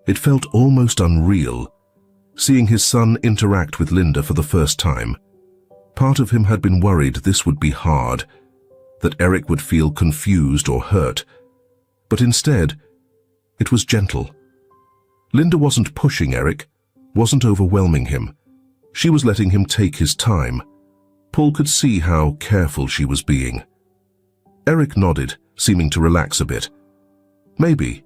It felt almost unreal, seeing his son interact with Linda for the first time. Part of him had been worried this would be hard, that Eric would feel confused or hurt, but instead, it was gentle. Linda wasn't pushing Eric, wasn't overwhelming him. She was letting him take his time. Paul could see how careful she was being. Eric nodded, seeming to relax a bit. "Maybe,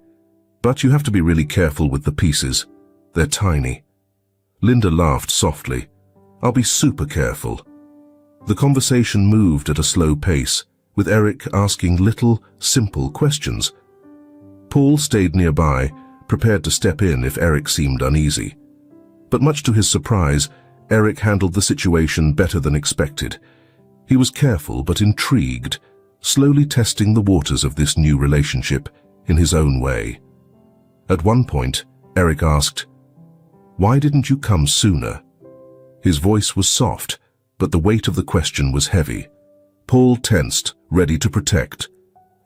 but you have to be really careful with the pieces. They're tiny." Linda laughed softly. "I'll be super careful." The conversation moved at a slow pace, with Eric asking little, simple questions. Paul stayed nearby, prepared to step in if Eric seemed uneasy. But much to his surprise, Eric handled the situation better than expected. He was careful but intrigued, slowly testing the waters of this new relationship in his own way. At one point, Eric asked, "Why didn't you come sooner?" His voice was soft, but the weight of the question was heavy. Paul tensed, ready to protect.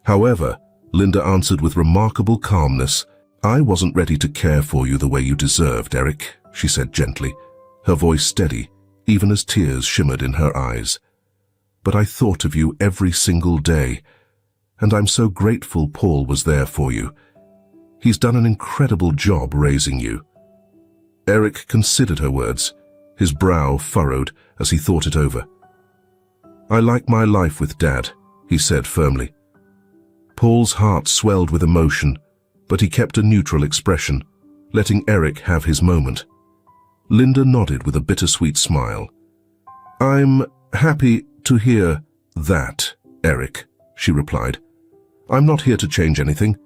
However, Linda answered with remarkable calmness, "I wasn't ready to care for you the way you deserved, Eric," she said gently, her voice steady, even as tears shimmered in her eyes. "But I thought of you every single day, and I'm so grateful Paul was there for you. He's done an incredible job raising you." Eric considered her words, his brow furrowed as he thought it over. "I like my life with Dad," he said firmly. Paul's heart swelled with emotion, but he kept a neutral expression, letting Eric have his moment. Linda nodded with a bittersweet smile. "I'm happy to hear that, Eric," she replied. "I'm not here to change anything.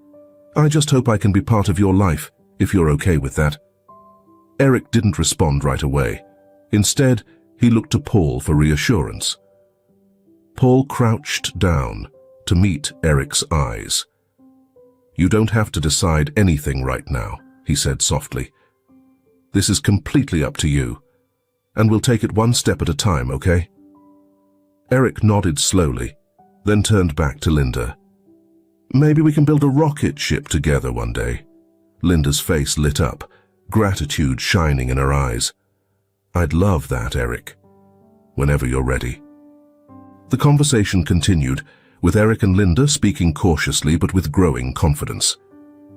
I just hope I can be part of your life, if you're okay with that." Eric didn't respond right away. Instead, he looked to Paul for reassurance. Paul crouched down to meet Eric's eyes. "You don't have to decide anything right now," he said softly. "This is completely up to you, and we'll take it one step at a time, okay?" Eric nodded slowly, then turned back to Linda. "Maybe we can build a rocket ship together one day." Linda's face lit up, gratitude shining in her eyes. "I'd love that, Eric. Whenever you're ready." The conversation continued, with Eric and Linda speaking cautiously but with growing confidence.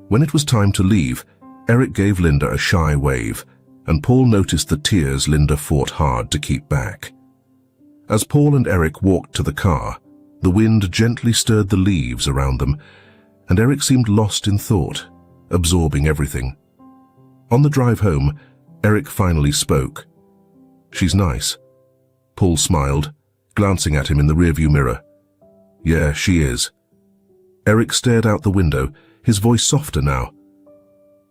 When it was time to leave, Eric gave Linda a shy wave, and Paul noticed the tears Linda fought hard to keep back. As Paul and Eric walked to the car, the wind gently stirred the leaves around them, and Eric seemed lost in thought, absorbing everything. On the drive home, Eric finally spoke, She's nice. Paul smiled, glancing at him in the rearview mirror. Yeah, she is. Eric stared out the window, his voice softer now.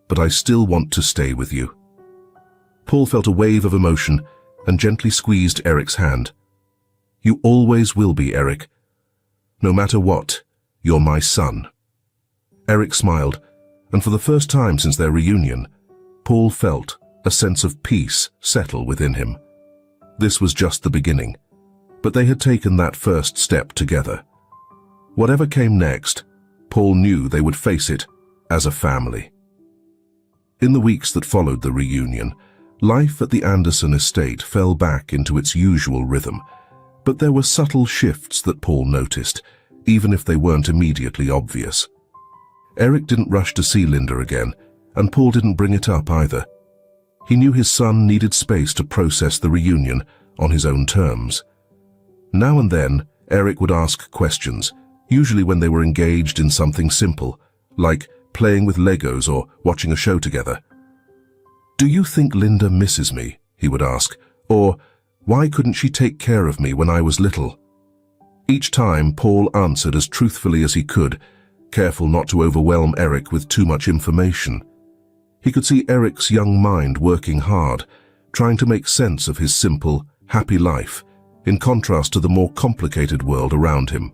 But I still want to stay with you. Paul felt a wave of emotion and gently squeezed Eric's hand. You always will be, Eric. No matter what, you're my son. Eric smiled, and for the first time since their reunion, Paul felt a sense of peace settle within him. This was just the beginning, but they had taken that first step together. Whatever came next, Paul knew they would face it as a family. In the weeks that followed the reunion, life at the Anderson estate fell back into its usual rhythm, but there were subtle shifts that Paul noticed, even if they weren't immediately obvious. Eric didn't rush to see Linda again, and Paul didn't bring it up either. He knew his son needed space to process the reunion on his own terms. Now and then, Eric would ask questions, usually when they were engaged in something simple, like playing with Legos or watching a show together. Do you think Linda misses me? He would ask, or why couldn't she take care of me when I was little? Each time, Paul answered as truthfully as he could, careful not to overwhelm Eric with too much information. He could see Eric's young mind working hard, trying to make sense of his simple, happy life, in contrast to the more complicated world around him.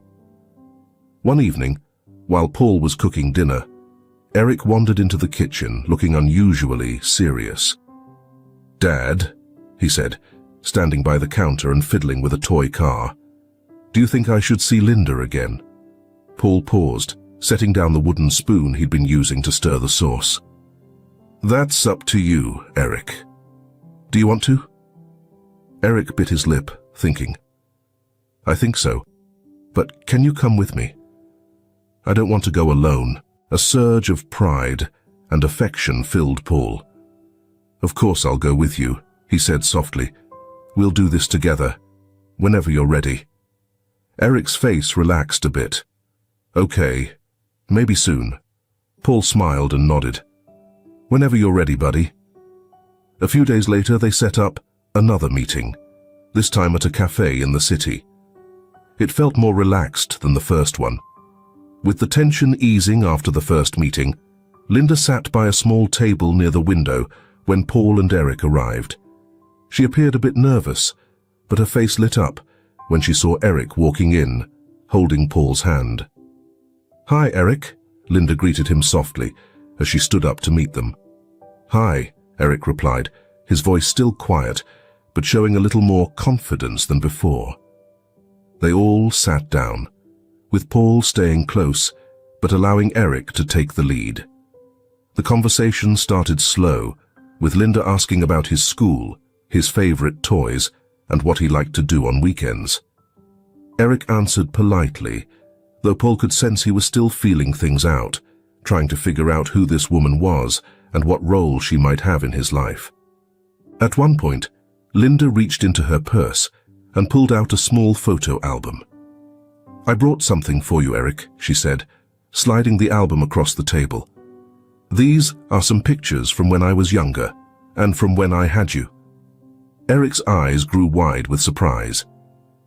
One evening, while Paul was cooking dinner, Eric wandered into the kitchen looking unusually serious. Dad, he said, standing by the counter and fiddling with a toy car, do you think I should see Linda again? Paul paused, setting down the wooden spoon he'd been using to stir the sauce. That's up to you, Eric. Do you want to? Eric bit his lip, thinking. I think so, but can you come with me? I don't want to go alone. A surge of pride and affection filled Paul. Of course I'll go with you, he said softly. We'll do this together, whenever you're ready. Eric's face relaxed a bit. Okay, maybe soon. Paul smiled and nodded. Whenever you're ready, buddy. A few days later, they set up another meeting, this time at a cafe in the city. It felt more relaxed than the first one. With the tension easing after the first meeting, Linda sat by a small table near the window when Paul and Eric arrived. She appeared a bit nervous, but her face lit up when she saw Eric walking in, holding Paul's hand. Hi, Eric, Linda greeted him softly as she stood up to meet them. Hi, Eric replied, his voice still quiet, but showing a little more confidence than before. They all sat down, with Paul staying close, but allowing Eric to take the lead. The conversation started slow, with Linda asking about his school, his favorite toys, and what he liked to do on weekends. Eric answered politely, though Paul could sense he was still feeling things out, trying to figure out who this woman was and what role she might have in his life. At one point, Linda reached into her purse and pulled out a small photo album. I brought something for you, Eric, she said, sliding the album across the table. These are some pictures from when I was younger and from when I had you. Eric's eyes grew wide with surprise.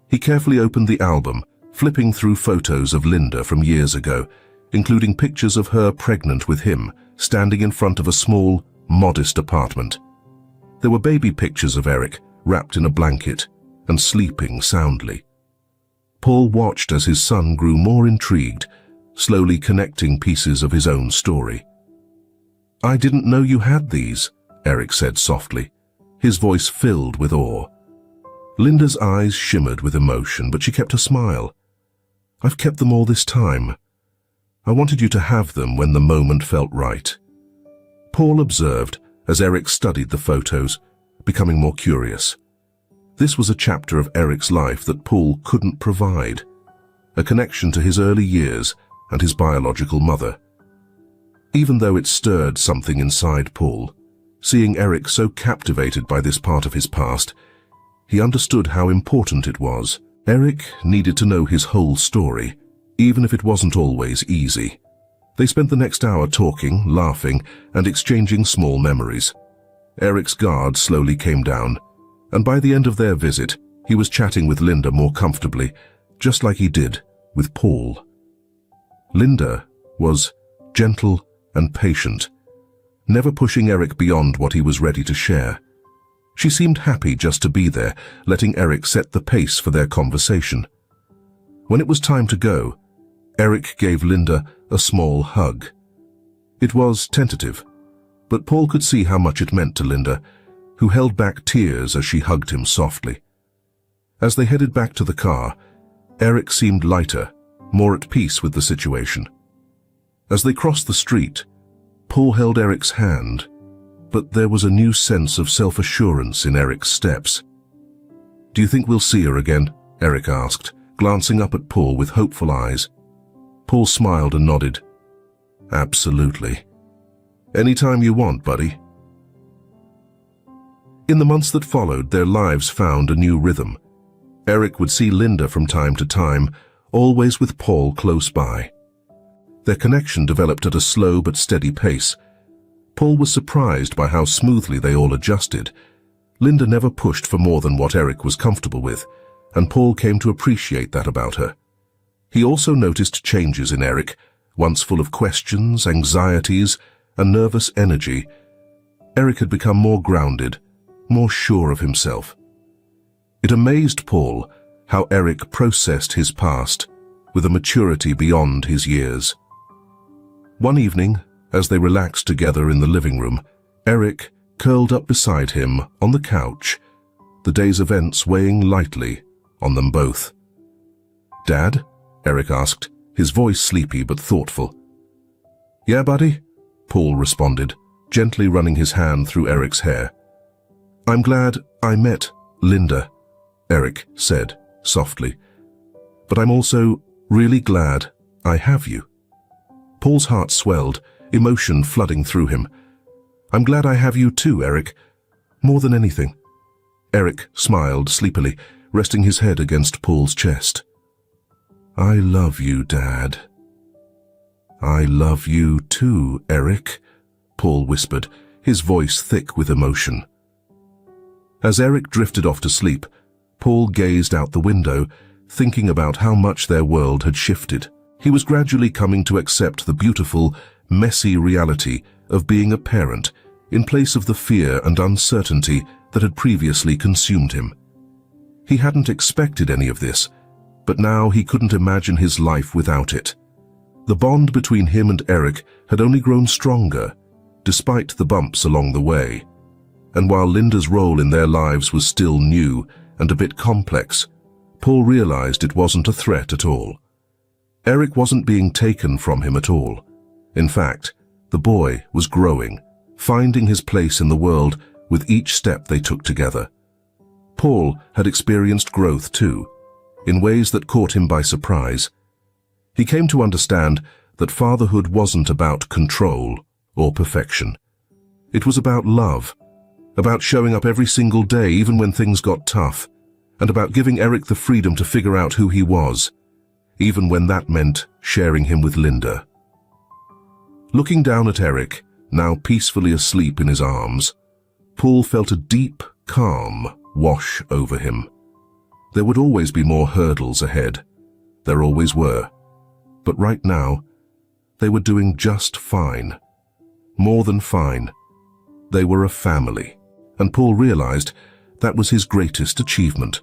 He carefully opened the album, flipping through photos of Linda from years ago, including pictures of her pregnant with him, standing in front of a small, modest apartment. There were baby pictures of Eric, wrapped in a blanket and sleeping soundly. Paul watched as his son grew more intrigued, slowly connecting pieces of his own story. I didn't know you had these, Eric said softly, his voice filled with awe. Linda's eyes shimmered with emotion, but she kept a smile. I've kept them all this time. I wanted you to have them when the moment felt right. Paul observed as Eric studied the photos, becoming more curious. This was a chapter of Eric's life that Paul couldn't provide, a connection to his early years and his biological mother. Even though it stirred something inside Paul, seeing Eric so captivated by this part of his past, he understood how important it was. Eric needed to know his whole story, even if it wasn't always easy. They spent the next hour talking, laughing, and exchanging small memories. Eric's guard slowly came down, And by the end of their visit, he was chatting with Linda more comfortably, just like he did with Paul. Linda was gentle and patient, never pushing Eric beyond what he was ready to share. She seemed happy just to be there, letting Eric set the pace for their conversation. When it was time to go, Eric gave Linda a small hug. It was tentative, but Paul could see how much it meant to Linda, who held back tears as she hugged him softly. As they headed back to the car, Eric seemed lighter, more at peace with the situation. As they crossed the street, Paul held Eric's hand, but there was a new sense of self-assurance in Eric's steps. "Do you think we'll see her again?" Eric asked, glancing up at Paul with hopeful eyes. Paul smiled and nodded. "Absolutely. Anytime you want, buddy." In the months that followed, their lives found a new rhythm. Eric would see Linda from time to time, always with Paul close by. Their connection developed at a slow but steady pace. Paul was surprised by how smoothly they all adjusted. Linda never pushed for more than what Eric was comfortable with, and Paul came to appreciate that about her. He also noticed changes in Eric, once full of questions, anxieties, and nervous energy. Eric had become more grounded, more sure of himself. It amazed Paul how Eric processed his past with a maturity beyond his years. One evening, as they relaxed together in the living room, Eric curled up beside him on the couch, the day's events weighing lightly on them both. "Dad?" Eric asked, his voice sleepy but thoughtful. "Yeah, buddy?" Paul responded, gently running his hand through Eric's hair. "I'm glad I met Linda," Eric said softly. "But I'm also really glad I have you." Paul's heart swelled, emotion flooding through him. "I'm glad I have you too, Eric. More than anything." Eric smiled sleepily, resting his head against Paul's chest. "I love you, Dad." "I love you too, Eric," Paul whispered, his voice thick with emotion. As Eric drifted off to sleep, Paul gazed out the window, thinking about how much their world had shifted. He was gradually coming to accept the beautiful, messy reality of being a parent in place of the fear and uncertainty that had previously consumed him. He hadn't expected any of this, but now he couldn't imagine his life without it. The bond between him and Eric had only grown stronger, despite the bumps along the way. And while Linda's role in their lives was still new and a bit complex, Paul realized it wasn't a threat at all. Eric wasn't being taken from him at all. In fact, the boy was growing, finding his place in the world with each step they took together. Paul had experienced growth too, in ways that caught him by surprise. He came to understand that fatherhood wasn't about control or perfection. It was about love, about showing up every single day even when things got tough, and about giving Eric the freedom to figure out who he was, even when that meant sharing him with Linda. Looking down at Eric, now peacefully asleep in his arms, Paul felt a deep calm wash over him. There would always be more hurdles ahead. There always were. But right now, they were doing just fine. More than fine. They were a family, and Paul realized that was his greatest achievement.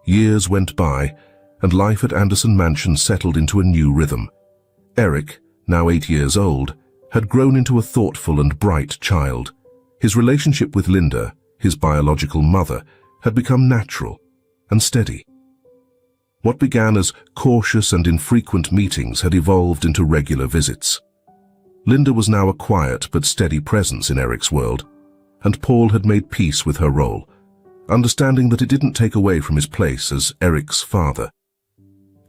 Years went by, and life at Anderson Mansion settled into a new rhythm. Eric, now 8 years old, had grown into a thoughtful and bright child. His relationship with Linda, his biological mother, had become natural and steady. What began as cautious and infrequent meetings had evolved into regular visits. Linda was now a quiet but steady presence in Eric's world, and Paul had made peace with her role, understanding that it didn't take away from his place as Eric's father.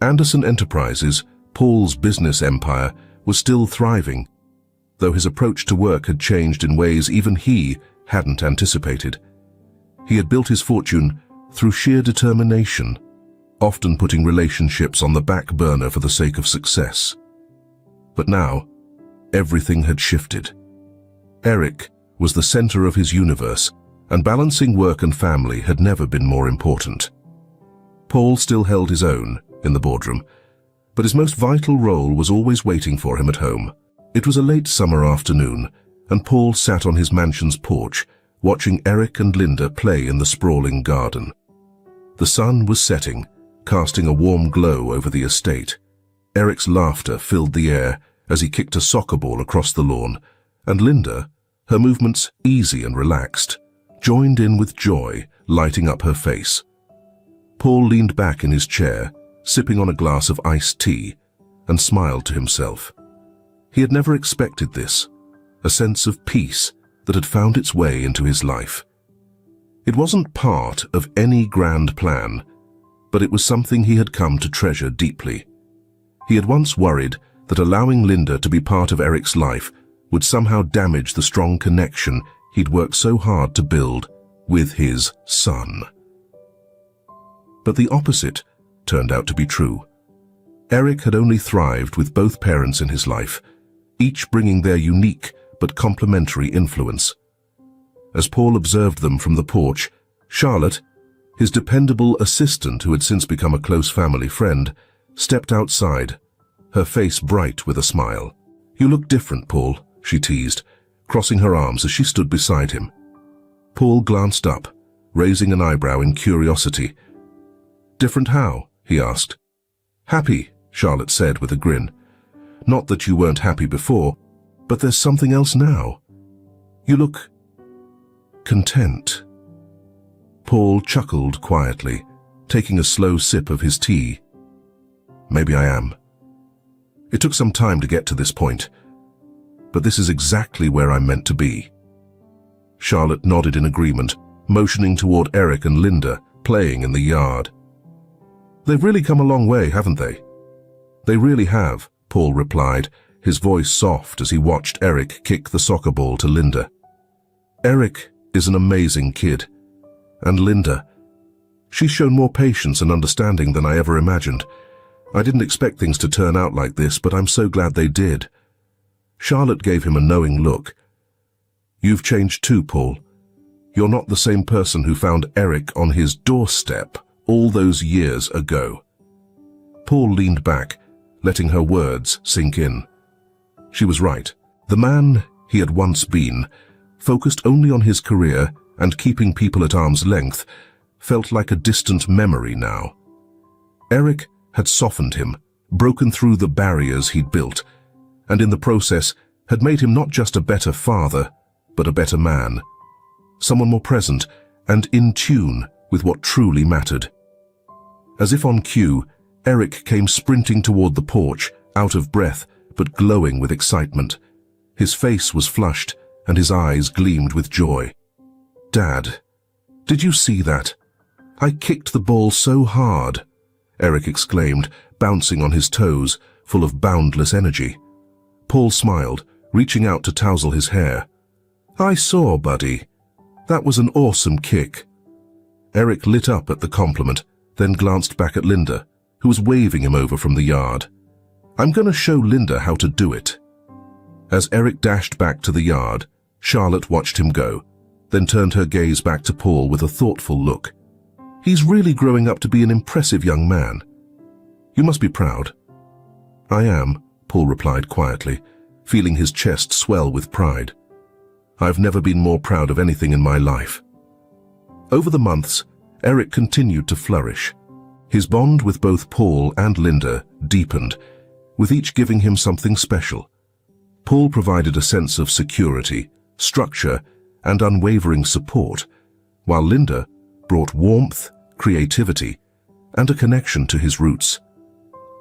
Anderson Enterprises, Paul's business empire, was still thriving, though his approach to work had changed in ways even he hadn't anticipated. He had built his fortune through sheer determination, often putting relationships on the back burner for the sake of success. But now, everything had shifted. Eric was the center of his universe, and balancing work and family had never been more important. Paul still held his own in the boardroom, but his most vital role was always waiting for him at home. It was a late summer afternoon, and Paul sat on his mansion's porch, watching Eric and Linda play in the sprawling garden. The sun was setting, casting a warm glow over the estate. Eric's laughter filled the air as he kicked a soccer ball across the lawn, and Linda, her movements easy and relaxed, joined in with joy, lighting up her face. Paul leaned back in his chair, sipping on a glass of iced tea, and smiled to himself. He had never expected this, a sense of peace that had found its way into his life. It wasn't part of any grand plan, but it was something he had come to treasure deeply. He had once worried that allowing Linda to be part of Eric's life would somehow damage the strong connection he'd worked so hard to build with his son. But the opposite turned out to be true. Eric had only thrived with both parents in his life, each bringing their unique but complementary influence. As Paul observed them from the porch, Charlotte, his dependable assistant who had since become a close family friend, stepped outside, her face bright with a smile. "You look different, Paul," she teased, crossing her arms as she stood beside him. Paul glanced up, raising an eyebrow in curiosity. "Different how?" he asked. "Happy," Charlotte said with a grin. "Not that you weren't happy before, but there's something else now. You look content." Paul chuckled quietly, taking a slow sip of his tea. "Maybe I am. It took some time to get to this point, but this is exactly where I'm meant to be." Charlotte nodded in agreement, motioning toward Eric and Linda, playing in the yard. "They've really come a long way, haven't they?" "They really have," Paul replied, his voice soft as he watched Eric kick the soccer ball to Linda. "Eric is an amazing kid. And Linda, she's shown more patience and understanding than I ever imagined. I didn't expect things to turn out like this, but I'm so glad they did." Charlotte gave him a knowing look. "You've changed too, Paul. You're not the same person who found Eric on his doorstep all those years ago." Paul leaned back, letting her words sink in. She was right. The man he had once been, focused only on his career and keeping people at arm's length, felt like a distant memory now. Eric had softened him, broken through the barriers he'd built, and in the process had made him not just a better father, but a better man, someone more present and in tune with what truly mattered. As if on cue, Eric came sprinting toward the porch, out of breath but glowing with excitement. His face was flushed and his eyes gleamed with joy. "Dad, did you see that? I kicked the ball so hard," Eric exclaimed, bouncing on his toes, full of boundless energy. Paul smiled, reaching out to tousle his hair. "I saw, buddy. That was an awesome kick." Eric lit up at the compliment, then glanced back at Linda, who was waving him over from the yard. "I'm going to show Linda how to do it." As Eric dashed back to the yard, Charlotte watched him go, then turned her gaze back to Paul with a thoughtful look. "He's really growing up to be an impressive young man. You must be proud." "I am," Paul replied quietly, feeling his chest swell with pride. "I've never been more proud of anything in my life." Over the months, Eric continued to flourish. His bond with both Paul and Linda deepened, with each giving him something special. Paul provided a sense of security, structure, and unwavering support, while Linda brought warmth, creativity, and a connection to his roots.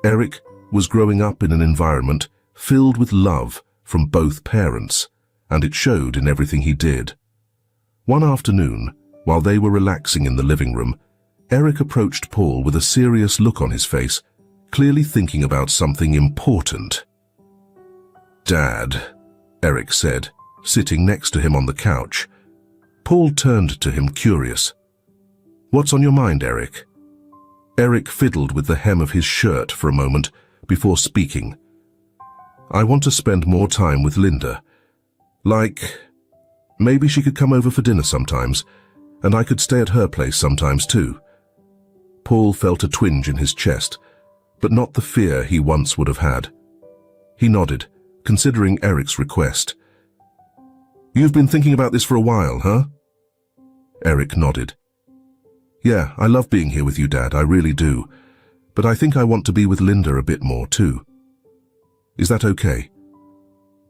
Eric was growing up in an environment filled with love from both parents, and it showed in everything he did. One afternoon, while they were relaxing in the living room, Eric approached Paul with a serious look on his face, clearly thinking about something important. "Dad," Eric said, sitting next to him on the couch. Paul turned to him, curious. "What's on your mind, Eric?" Eric fiddled with the hem of his shirt for a moment before speaking. "I want to spend more time with Linda. Like, Maybe she could come over for dinner sometimes, and I could stay at her place sometimes too. Paul felt a twinge in his chest, but not the fear he once would have had. He nodded, considering Eric's request. "You've been thinking about this for a while, huh?" Eric nodded. "Yeah, I love being here with you, Dad, I really do. But I think I want to be with Linda a bit more too. Is that okay?"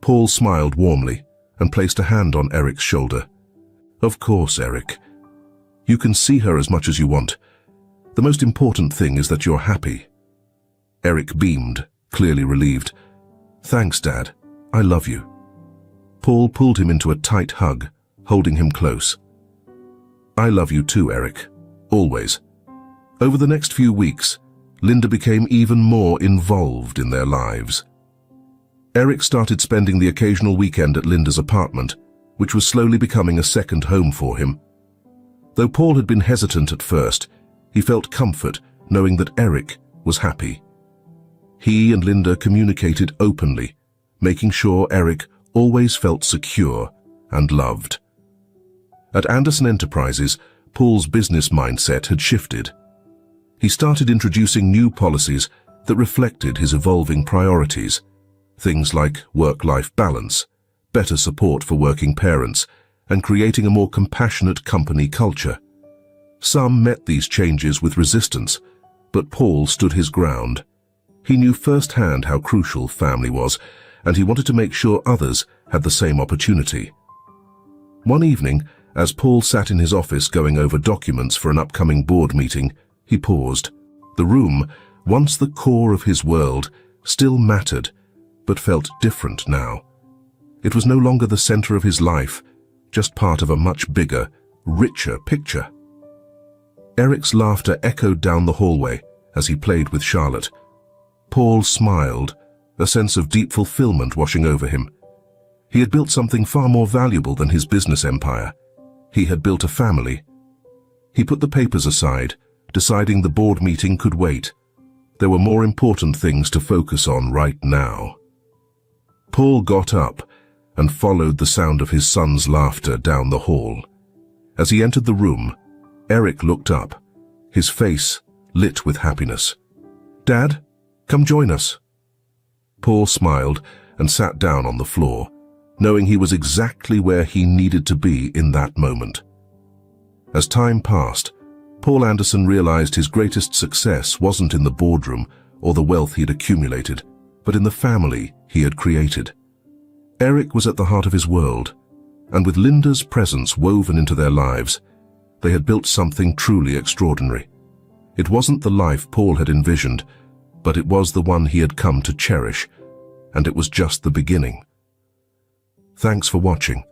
Paul smiled warmly and placed a hand on Eric's shoulder. "Of course, Eric. You can see her as much as you want. The most important thing is that you're happy." Eric beamed, clearly relieved. "Thanks, Dad. I love you." Paul pulled him into a tight hug, holding him close. "I love you too, Eric. Always." Over the next few weeks, Linda became even more involved in their lives. Eric started spending the occasional weekend at Linda's apartment, which was slowly becoming a second home for him. Though Paul had been hesitant at first, he felt comfort knowing that Eric was happy. He and Linda communicated openly, making sure Eric always felt secure and loved. At Anderson Enterprises, Paul's business mindset had shifted. He started introducing new policies that reflected his evolving priorities, things like work-life balance, better support for working parents, and creating a more compassionate company culture. Some met these changes with resistance, but Paul stood his ground. He knew firsthand how crucial family was, and he wanted to make sure others had the same opportunity. One evening, as Paul sat in his office going over documents for an upcoming board meeting, he paused. The room, once the core of his world, still mattered, but felt different now. It was no longer the center of his life, just part of a much bigger, richer picture. Eric's laughter echoed down the hallway as he played with Charlotte. Paul smiled, a sense of deep fulfillment washing over him. He had built something far more valuable than his business empire. He had built a family. He put the papers aside, deciding the board meeting could wait. There were more important things to focus on right now. Paul got up and followed the sound of his son's laughter down the hall. As he entered the room, Eric looked up, his face lit with happiness. "Dad, come join us." Paul smiled and sat down on the floor, knowing he was exactly where he needed to be in that moment. As time passed, Paul Anderson realized his greatest success wasn't in the boardroom or the wealth he'd accumulated, but in the family he had created. Eric was at the heart of his world, and with Linda's presence woven into their lives, they had built something truly extraordinary. It wasn't the life Paul had envisioned, but it was the one he had come to cherish, and it was just the beginning. Thanks for watching.